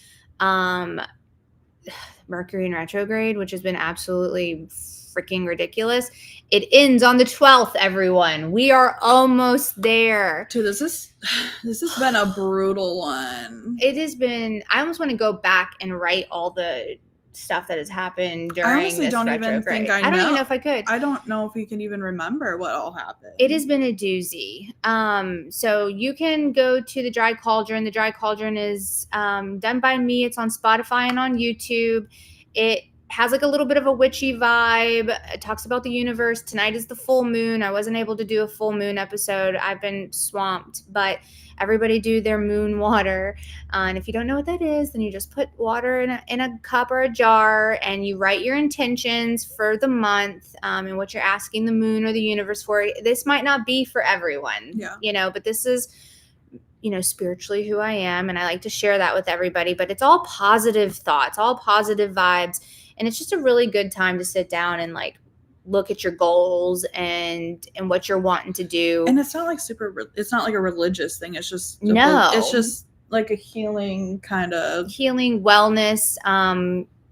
Mercury in retrograde, which has been absolutely freaking ridiculous. It ends on the 12th, everyone. We are almost there. Dude, this has been a brutal one. It has been. I almost want to go back and write all the stuff that has happened during I honestly don't retrograde. even think I don't even know if I could. I don't know if we can even remember what all happened. It has been a doozy. So you can go to the Dry Cauldron. The Dry Cauldron is done by me. It's on Spotify and on YouTube. It has like a little bit of a witchy vibe. It talks about the universe. Tonight is the full moon. I wasn't able to do a full moon episode. I've been swamped, but everybody do their moon water. And if you don't know what that is, then you just put water in a cup or a jar and you write your intentions for the month and what you're asking the moon or the universe for. This might not be for everyone, but this is, spiritually who I am. And I like to share that with everybody, but it's all positive thoughts, all positive vibes. And it's just a really good time to sit down and look at your goals and what you're wanting to do. And it's not like it's not like a religious thing. It's just it's just like a healing kind of wellness.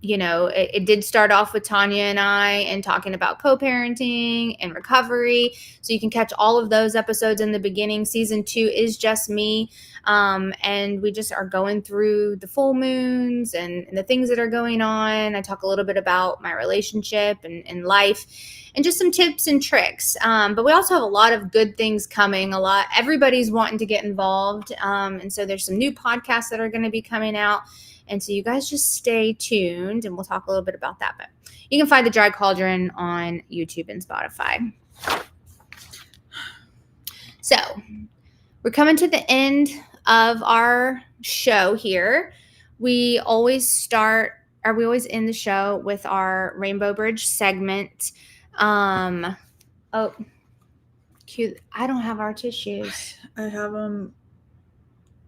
It did start off with Tanya and I and talking about co-parenting and recovery. So you can catch all of those episodes in the beginning. Season 2 is just me. And we just are going through the full moons and the things that are going on. I talk a little bit about my relationship and life and just some tips and tricks. But we also have a lot of good things coming. Everybody's wanting to get involved. And so there's some new podcasts that are going to be coming out. And so you guys just stay tuned and we'll talk a little bit about that. But you can find the Dry Cauldron on YouTube and Spotify. So we're coming to the end of our show here. We always end the show with our Rainbow Bridge segment. Cute. I don't have our tissues. I have them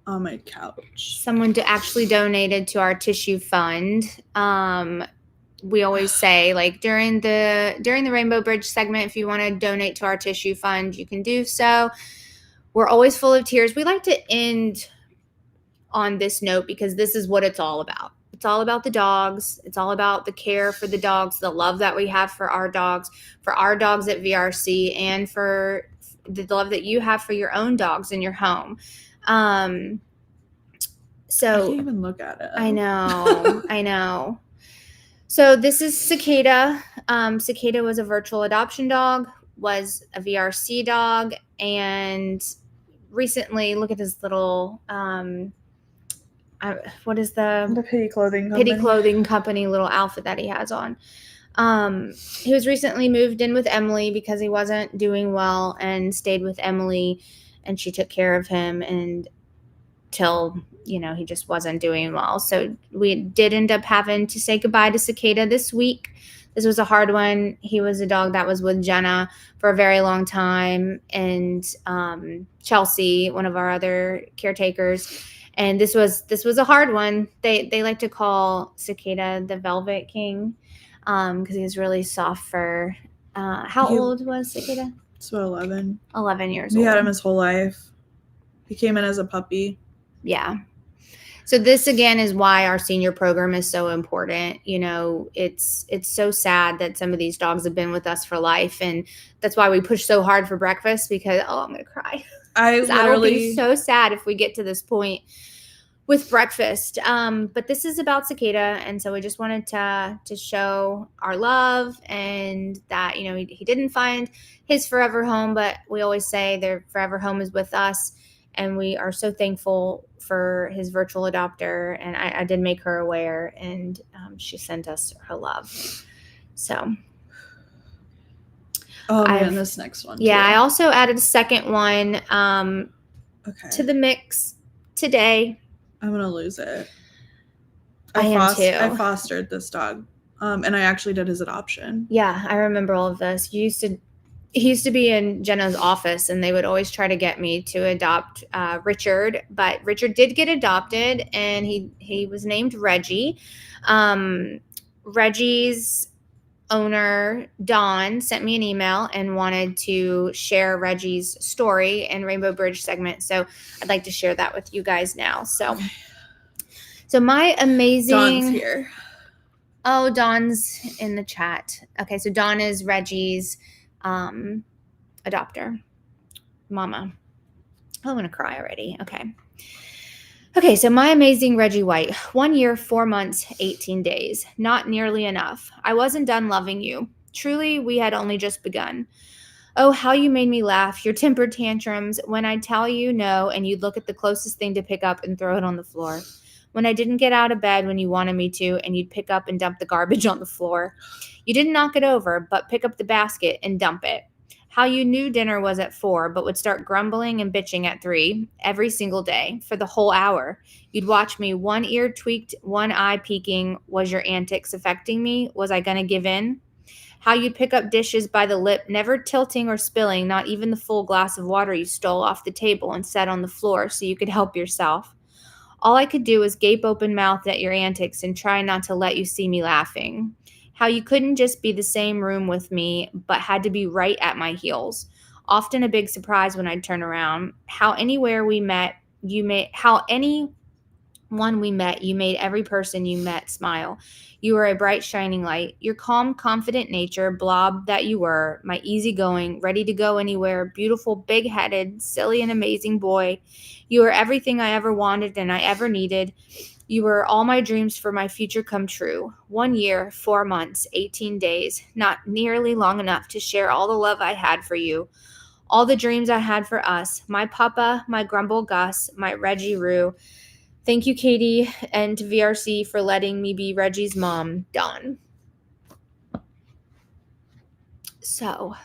on my couch. Someone actually donated to our tissue fund. We always say during the Rainbow Bridge segment, if you want to donate to our tissue fund, you can do so. We're always full of tears. We like to end on this note because this is what it's all about. It's all about the dogs. It's all about the care for the dogs, the love that we have for our dogs at VRC, and for the love that you have for your own dogs in your home. So I can't even look at it. I know. So this is Cicada. Cicada was a virtual adoption dog, was a VRC dog, and recently, look at his little, what is the Pity Clothing Company. Pity Clothing Company little outfit that he has on. He was recently moved in with Emily because he wasn't doing well and stayed with Emily, and she took care of him until he just wasn't doing well. So we did end up having to say goodbye to Cicada this week. This was a hard one. He was a dog that was with Jenna for a very long time, and Chelsea, one of our other caretakers. And this was a hard one. They like to call Cicada the Velvet King because he was really soft fur. How old was Cicada? So 11. 11 years old. We had him his whole life. He came in as a puppy. Yeah. So this again is why our senior program is so important. It's so sad that some of these dogs have been with us for life, and that's why we push so hard for breakfast because I'm gonna cry. I will be so sad if we get to this point with breakfast. But this is about Cicada, and so we just wanted to show our love and that, you know, he didn't find his forever home, but we always say their forever home is with us, and we are so thankful for his virtual adopter. And I did make her aware, and she sent us her love. So. Oh man, this next one. Yeah, I also added a second one to the mix today. I'm gonna lose it. I am too. I fostered this dog, and I actually did his adoption. Yeah, I remember all of this. He used to be in Jenna's office, and they would always try to get me to adopt Richard, but Richard did get adopted, and he was named Reggie. Reggie's owner, Dawn, sent me an email and wanted to share Reggie's story in Rainbow Bridge segment. So I'd like to share that with you guys now. So my amazing... Dawn's here. Oh, Dawn's in the chat. Okay, so Dawn is Reggie's adopter. Mama. Oh, I'm going to cry already. Okay, so my amazing Reggie White. 1 year, 4 months, 18 days. Not nearly enough. I wasn't done loving you. Truly, we had only just begun. Oh, how you made me laugh. Your temper tantrums. When I'd tell you no, and you'd look at the closest thing to pick up and throw it on the floor. When I didn't get out of bed when you wanted me to, and you'd pick up and dump the garbage on the floor. You didn't knock it over, but pick up the basket and dump it. How you knew dinner was at 4, but would start grumbling and bitching at 3 every single day for the whole hour. You'd watch me, one ear tweaked, one eye peeking. Was your antics affecting me? Was I going to give in? How you'd pick up dishes by the lip, never tilting or spilling, not even the full glass of water you stole off the table and set on the floor so you could help yourself. All I could do was gape open-mouthed at your antics and try not to let you see me laughing. How you couldn't just be the same room with me, but had to be right at my heels. Often a big surprise when I'd turn around. How anyone we met, you made every person you met smile. You were a bright, shining light. Your calm, confident nature, blob that you were, my easygoing, ready to go anywhere, beautiful, big-headed, silly, and amazing boy. You were everything I ever wanted and I ever needed. You were all my dreams for my future come true. 1 year, 4 months, 18 days, not nearly long enough to share all the love I had for you, all the dreams I had for us, my Papa, my Grumble Gus, my Reggie Roo. Thank you, Katie, and to VRC for letting me be Reggie's mom, Dawn. So,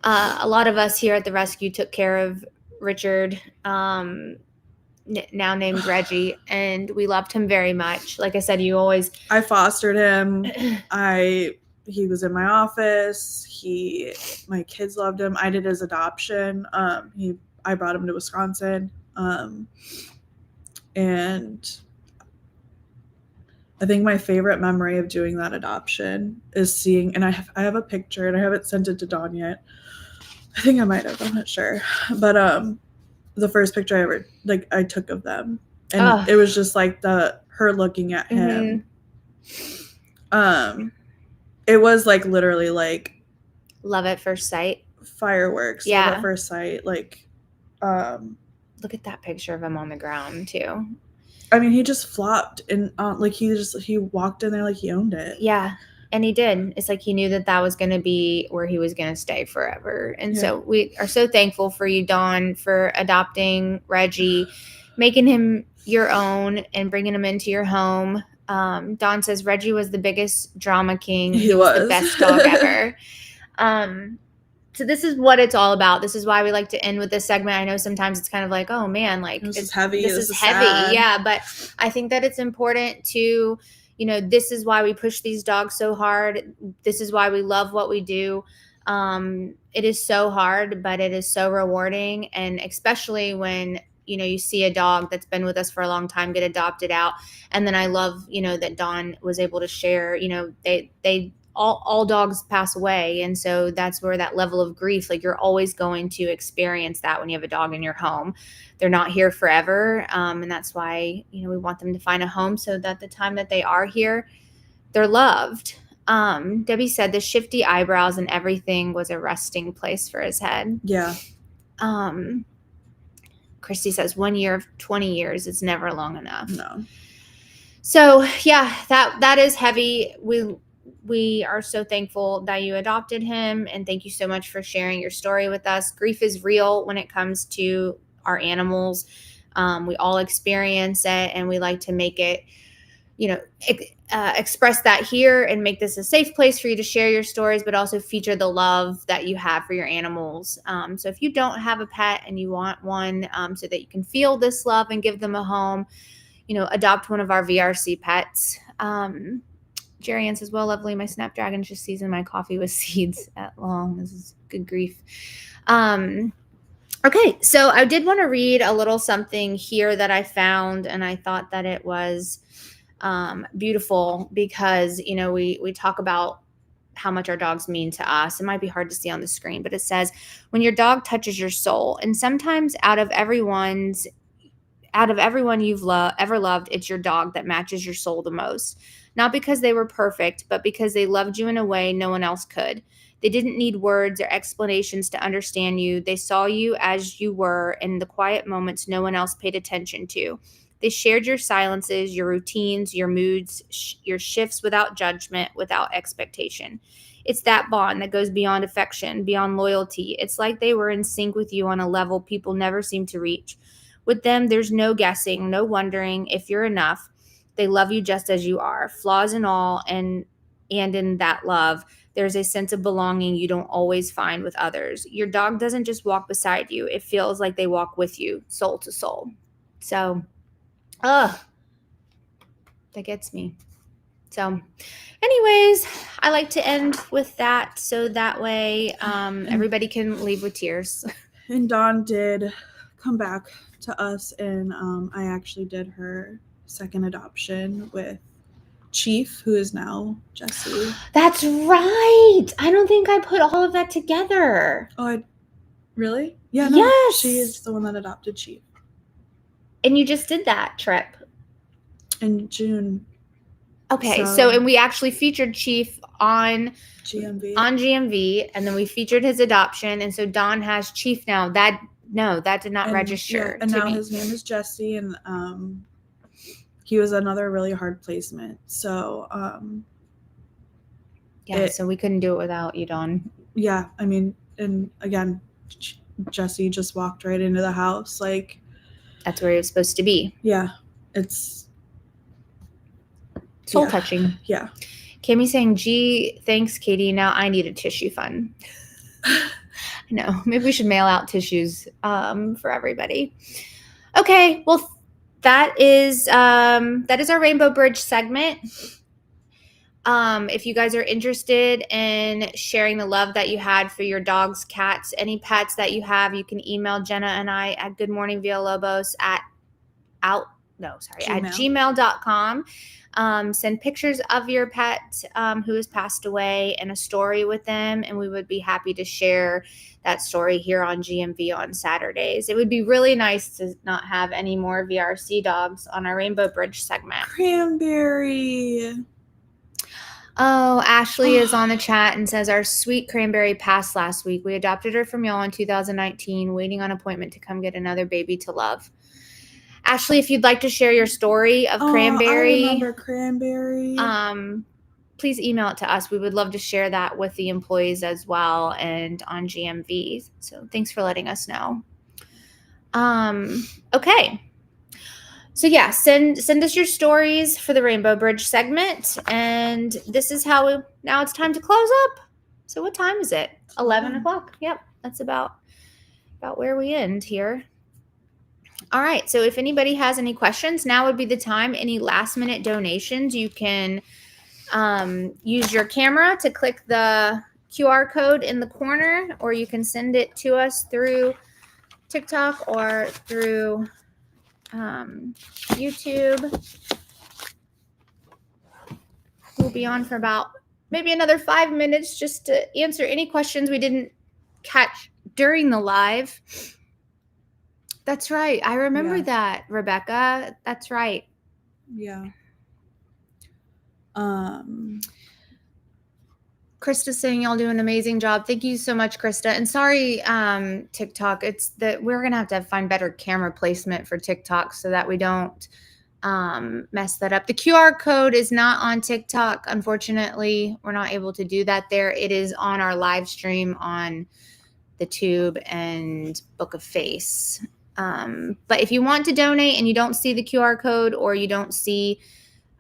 a lot of us here at the rescue took care of Richard, now named Reggie, and we loved him very much. Like I said, I fostered him. He was in my office. My kids loved him. I did his adoption. I brought him to Wisconsin. And I think my favorite memory of doing that adoption is seeing, and I have a picture, and I haven't sent it to Dawn yet. I think I might have, I'm not sure. But the first picture I took of them, and it was just like her looking at him. It was like literally like love at first sight, fireworks. Yeah, love at first sight. Like, look at that picture of him on the ground too. I mean, he just flopped, and he walked in there like he owned it. Yeah. And he did. It's like he knew that was going to be where he was going to stay forever. And so we are so thankful for you, Dawn, for adopting Reggie, making him your own, and bringing him into your home. Dawn says Reggie was the biggest drama king. He was the best dog ever. So this is what it's all about. This is why we like to end with this segment. I know sometimes it's kind of like, oh man, like this is heavy. This is heavy. Sad. Yeah. But I think that it's important to, this is why we push these dogs so hard. This is why we love what we do. It is so hard, but it is so rewarding. And especially when, you see a dog that's been with us for a long time get adopted out. And then I love, that Dawn was able to share, all dogs pass away. And so that's where that level of grief, like you're always going to experience that when you have a dog in your home. They're not here forever. And that's why, we want them to find a home so that the time that they are here, they're loved. Debbie said the shifty eyebrows and everything was a resting place for his head. Yeah. Christy says 1 year of 20 years is never long enough. No. So yeah, that is heavy. We are so thankful that you adopted him, and thank you so much for sharing your story with us. Grief is real when it comes to our animals. We all experience it, and we like to make it, express that here and make this a safe place for you to share your stories, but also feature the love that you have for your animals. So if you don't have a pet and you want one, so that you can feel this love and give them a home, adopt one of our VRC pets. Jerry Ann says, well, lovely. My Snapdragon just seasoned my coffee with seeds at long. This is good grief. Okay, so I did want to read a little something here that I found, and I thought that it was beautiful because, we talk about how much our dogs mean to us. It might be hard to see on the screen, but it says, when your dog touches your soul, and sometimes out of everyone you've ever loved, it's your dog that matches your soul the most. Not because they were perfect, but because they loved you in a way no one else could. They didn't need words or explanations to understand you. They saw you as you were in the quiet moments no one else paid attention to. They shared your silences, your routines, your moods, your shifts without judgment, without expectation. It's that bond that goes beyond affection, beyond loyalty. It's like they were in sync with you on a level people never seem to reach. With them, there's no guessing, no wondering if you're enough. They love you just as you are, flaws and all, and in that love, there's a sense of belonging you don't always find with others. Your dog doesn't just walk beside you. It feels like they walk with you, soul to soul. So, that gets me. So, anyways, I like to end with that so that way everybody can leave with tears. And Dawn did come back to us, and I actually did her second adoption with Chief, who is now Jessie. That's right. I don't think I put all of that together. Oh, really? Yeah, no. Yes. She is the one that adopted Chief. And you just did that trip in June. Okay, so and we actually featured Chief on GMV, and then we featured his adoption, and so Dawn has Chief now. That did not register. Yeah, and now his name is Jesse, and he was another really hard placement. So so we couldn't do it without you, Dawn. Yeah, I mean, and again, Jesse just walked right into the house, like that's where he was supposed to be. Yeah, it's soul touching. Yeah. Kimmy saying, "Gee, thanks, Katie. Now I need a tissue fund." I know. Maybe we should mail out tissues for everybody. Okay, well, that is our Rainbow Bridge segment. If you guys are interested in sharing the love that you had for your dogs, cats, any pets that you have, you can email Jenna and I at goodmorningvillalobos at gmail.com. Send pictures of your pet who has passed away and a story with them, and we would be happy to share that story here on GMV on Saturdays. It would be really nice to not have any more VRC dogs on our Rainbow Bridge segment. Cranberry. Oh, Ashley is on the chat and says, our sweet Cranberry passed last week. We adopted her from y'all in 2019, waiting on appointment to come get another baby to love. Ashley, if you'd like to share your story of Cranberry, I remember Cranberry. Please email it to us. We would love to share that with the employees as well and on GMV. So thanks for letting us know. Okay. So yeah, send us your stories for the Rainbow Bridge segment. And this is how now it's time to close up. So what time is it? 11 o'clock. Yep. That's about where we end here. All right. So if anybody has any questions, now would be the time. Any last minute donations, you can use your camera to click the QR code in the corner, or you can send it to us through TikTok or through YouTube. We'll be on for about maybe another 5 minutes just to answer any questions we didn't catch during the live. That's right. I remember that, Rebecca. That's right. Yeah. Krista saying y'all do an amazing job. Thank you so much, Krista. And sorry, TikTok. It's that we're gonna have to find better camera placement for TikTok so that we don't mess that up. The QR code is not on TikTok. Unfortunately, we're not able to do that there. It is on our live stream on the Tube and Book of Face. But if you want to donate and you don't see the QR code or you don't see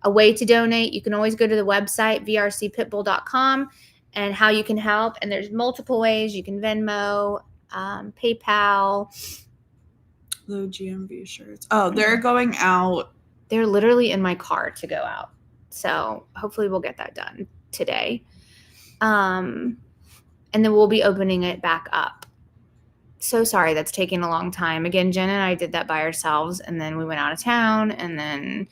a way to donate, you can always go to the website, vrcpitbull.com, and how you can help. And there's multiple ways. You can Venmo, PayPal. Low GMV shirts. Oh, they're going out. They're literally in my car to go out. So hopefully we'll get that done today. And then we'll be opening it back up. So sorry that's taking a long time. Again, Jen and I did that by ourselves, and then we went out of town, and then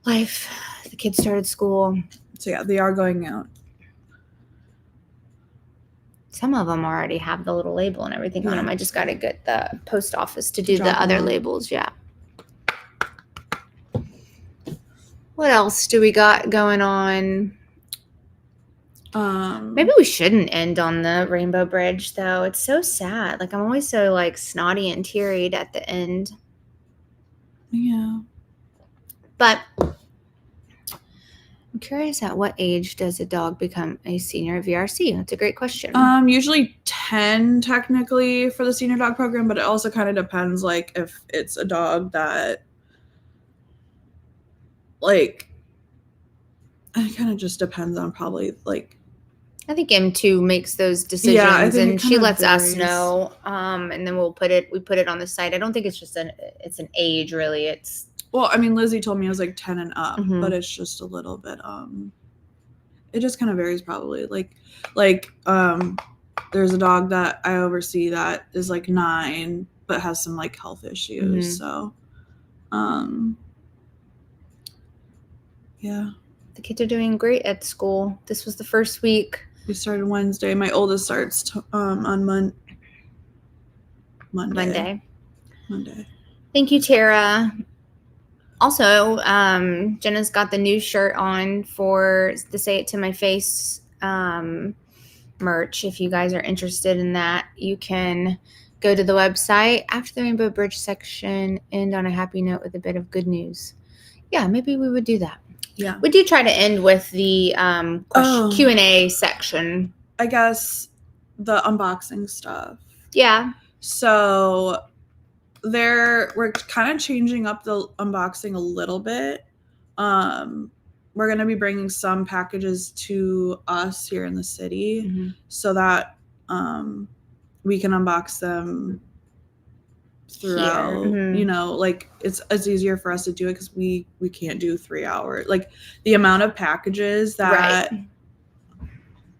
life, the kids started school. So yeah, they are going out. Some of them already have the little label and everything on them. I just got to get the post office to do the other labels. Yeah. What else do we got going on? Maybe we shouldn't end on the Rainbow Bridge, though. It's so sad. Like, I'm always so, like, snotty and teary at the end. Yeah. But I'm curious, at what age does a dog become a senior at VRC? That's a great question. Usually 10 technically for the senior dog program, but it also kind of depends, like, if it's a dog that, like, it kind of just depends on probably, like, I think M2 makes those decisions, and she lets us know, and then we put it on the site. I don't think it's just it's an age, really. It's, well, I mean, Lizzie told me it was like 10 and up, but it's just a little bit, it just kind of varies probably. Like, there's a dog that I oversee that is like 9, but has some like health issues. So, yeah. The kids are doing great at school. This was the first week. We started Wednesday. My oldest starts on Monday. Thank you, Tara. Also, Jenna's got the new shirt on for the Say It to My Face merch. If you guys are interested in that, you can go to the website. After the Rainbow Bridge section, end on a happy note with a bit of good news. Yeah, maybe we would do that. Yeah. We do try to end with the Q&A section. I guess the unboxing stuff. Yeah. So we're kind of changing up the unboxing a little bit. We're going to be bringing some packages to us here in the city so that we can unbox them throughout, you know, like it's easier for us to do it because we can't do 3 hours. Like the amount of packages that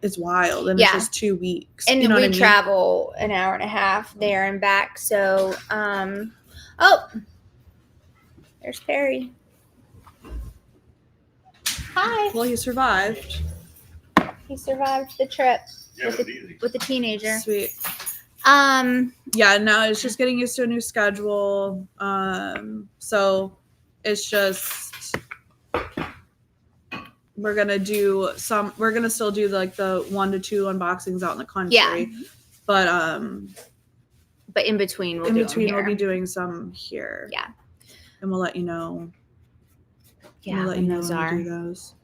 it's wild, and it's just 2 weeks. And you know we what I mean? travel an hour and a half there and back. So, oh, there's Perry. Hi. Well, he survived. He survived the trip Yeah, with a teenager. Sweet. Yeah, now it's just getting used to a new schedule. So it's just we're gonna still do like the 1 to 2 unboxings out in the country. Yeah. But in between we'll be doing some here. Yeah. And we'll let you know. Yeah, we'll let you know those when are. we do those.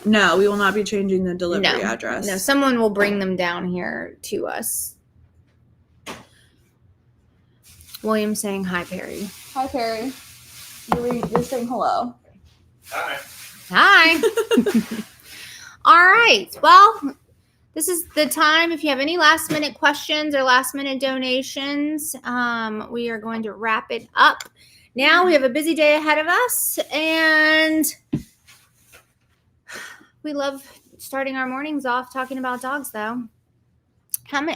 No, we will not be changing the delivery address. No, someone will bring them down here to us. William saying hi, Perry. Hi, Perry. You're saying hello. Hi. All right. Well, this is the time. If you have any last minute questions or last minute donations, we are going to wrap it up. Now we have a busy day ahead of us, and we love starting our mornings off talking about dogs, though.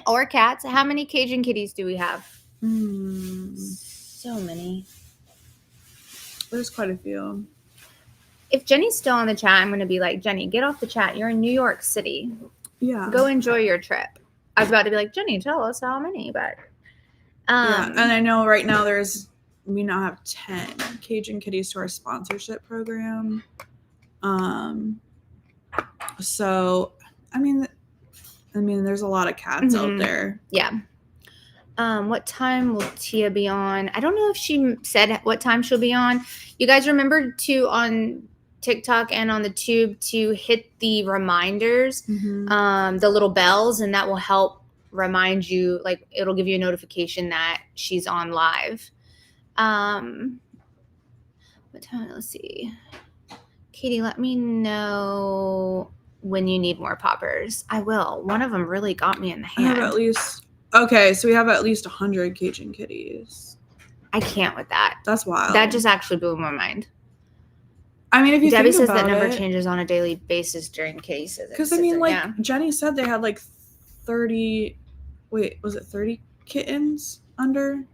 Or cats. How many Cajun kitties do we have? So many. There's quite a few. If Jenny's still on the chat, I'm going to be like, Jenny, get off the chat. You're in New York City. Yeah. Go enjoy your trip. I was about to be like, Jenny, tell us how many, but. Yeah, and I know right now we now have 10 Cajun kitties to our sponsorship program. So, I mean, there's a lot of cats out there. Yeah. What time will Tia be on? I don't know if she said what time she'll be on. You guys remember to, on TikTok and on the tube, to hit the reminders, the little bells, and that will help remind you, like it'll give you a notification that she's on live. What time? Let's see. Katie, let me know when you need more poppers. I will. One of them really got me in the hand. I have at least... Okay, so we have at least 100 Cajun kitties. I can't with that. That's wild. That just actually blew my mind. I mean, if you Debbie think says about that number it, changes on a daily basis during kitty season. because, I mean, like, Jenny said they had, like, 30... Wait, was it 30 kittens under?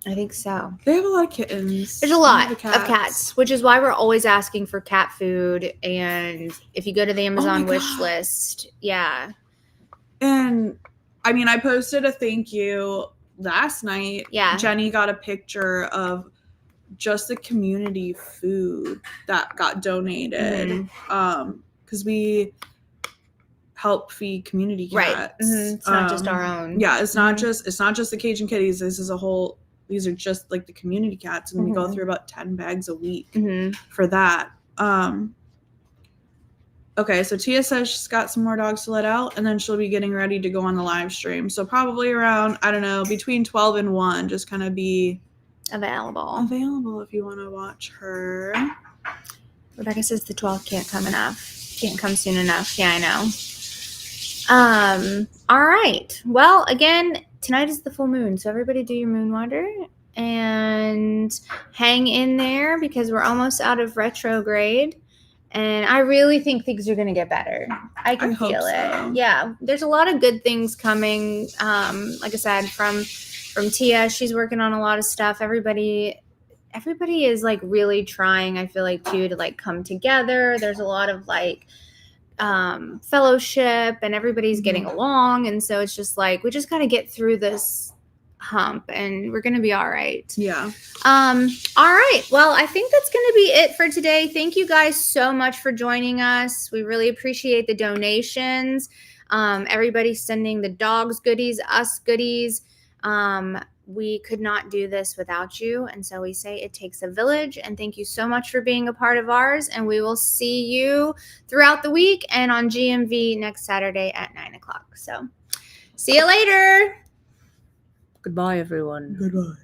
I think so. They have a lot of kittens. There's a lot of cats, which is why we're always asking for cat food. And if you go to the Amazon wish list, yeah. And, I mean, I posted a thank you last night. Yeah. Jenny got a picture of just the community food that got donated. Because we help feed community cats. Right. It's not just our own. Yeah, it's not just the Cajun kitties. This is a whole... These are just like the community cats, and we go through about 10 bags a week for that. Okay, so Tia says she's got some more dogs to let out, and then she'll be getting ready to go on the live stream. So probably around, I don't know, between 12 and 1, just kind of be available if you want to watch her. Rebecca says the 12th can't come soon enough. Yeah, I know. All right. Well, again, tonight is the full moon, so everybody do your moon water and hang in there because we're almost out of retrograde, and I really think things are going to get better. I can feel it. Yeah, there's a lot of good things coming. Like I said, from Tia, she's working on a lot of stuff. Everybody is like really trying, I feel like, too, to like come together. There's a lot of like fellowship, and everybody's getting along, and so it's just like we just got to get through this hump and we're gonna be all right. Yeah. All right, well, I think that's gonna be it for today. Thank you guys so much for joining us. We really appreciate the donations. Everybody sending the dogs goodies, us goodies. We could not do this without you, and so we say it takes a village, and thank you so much for being a part of ours, and we will see you throughout the week and on GMV next Saturday at 9 o'clock. So see you later. Goodbye, everyone. Goodbye.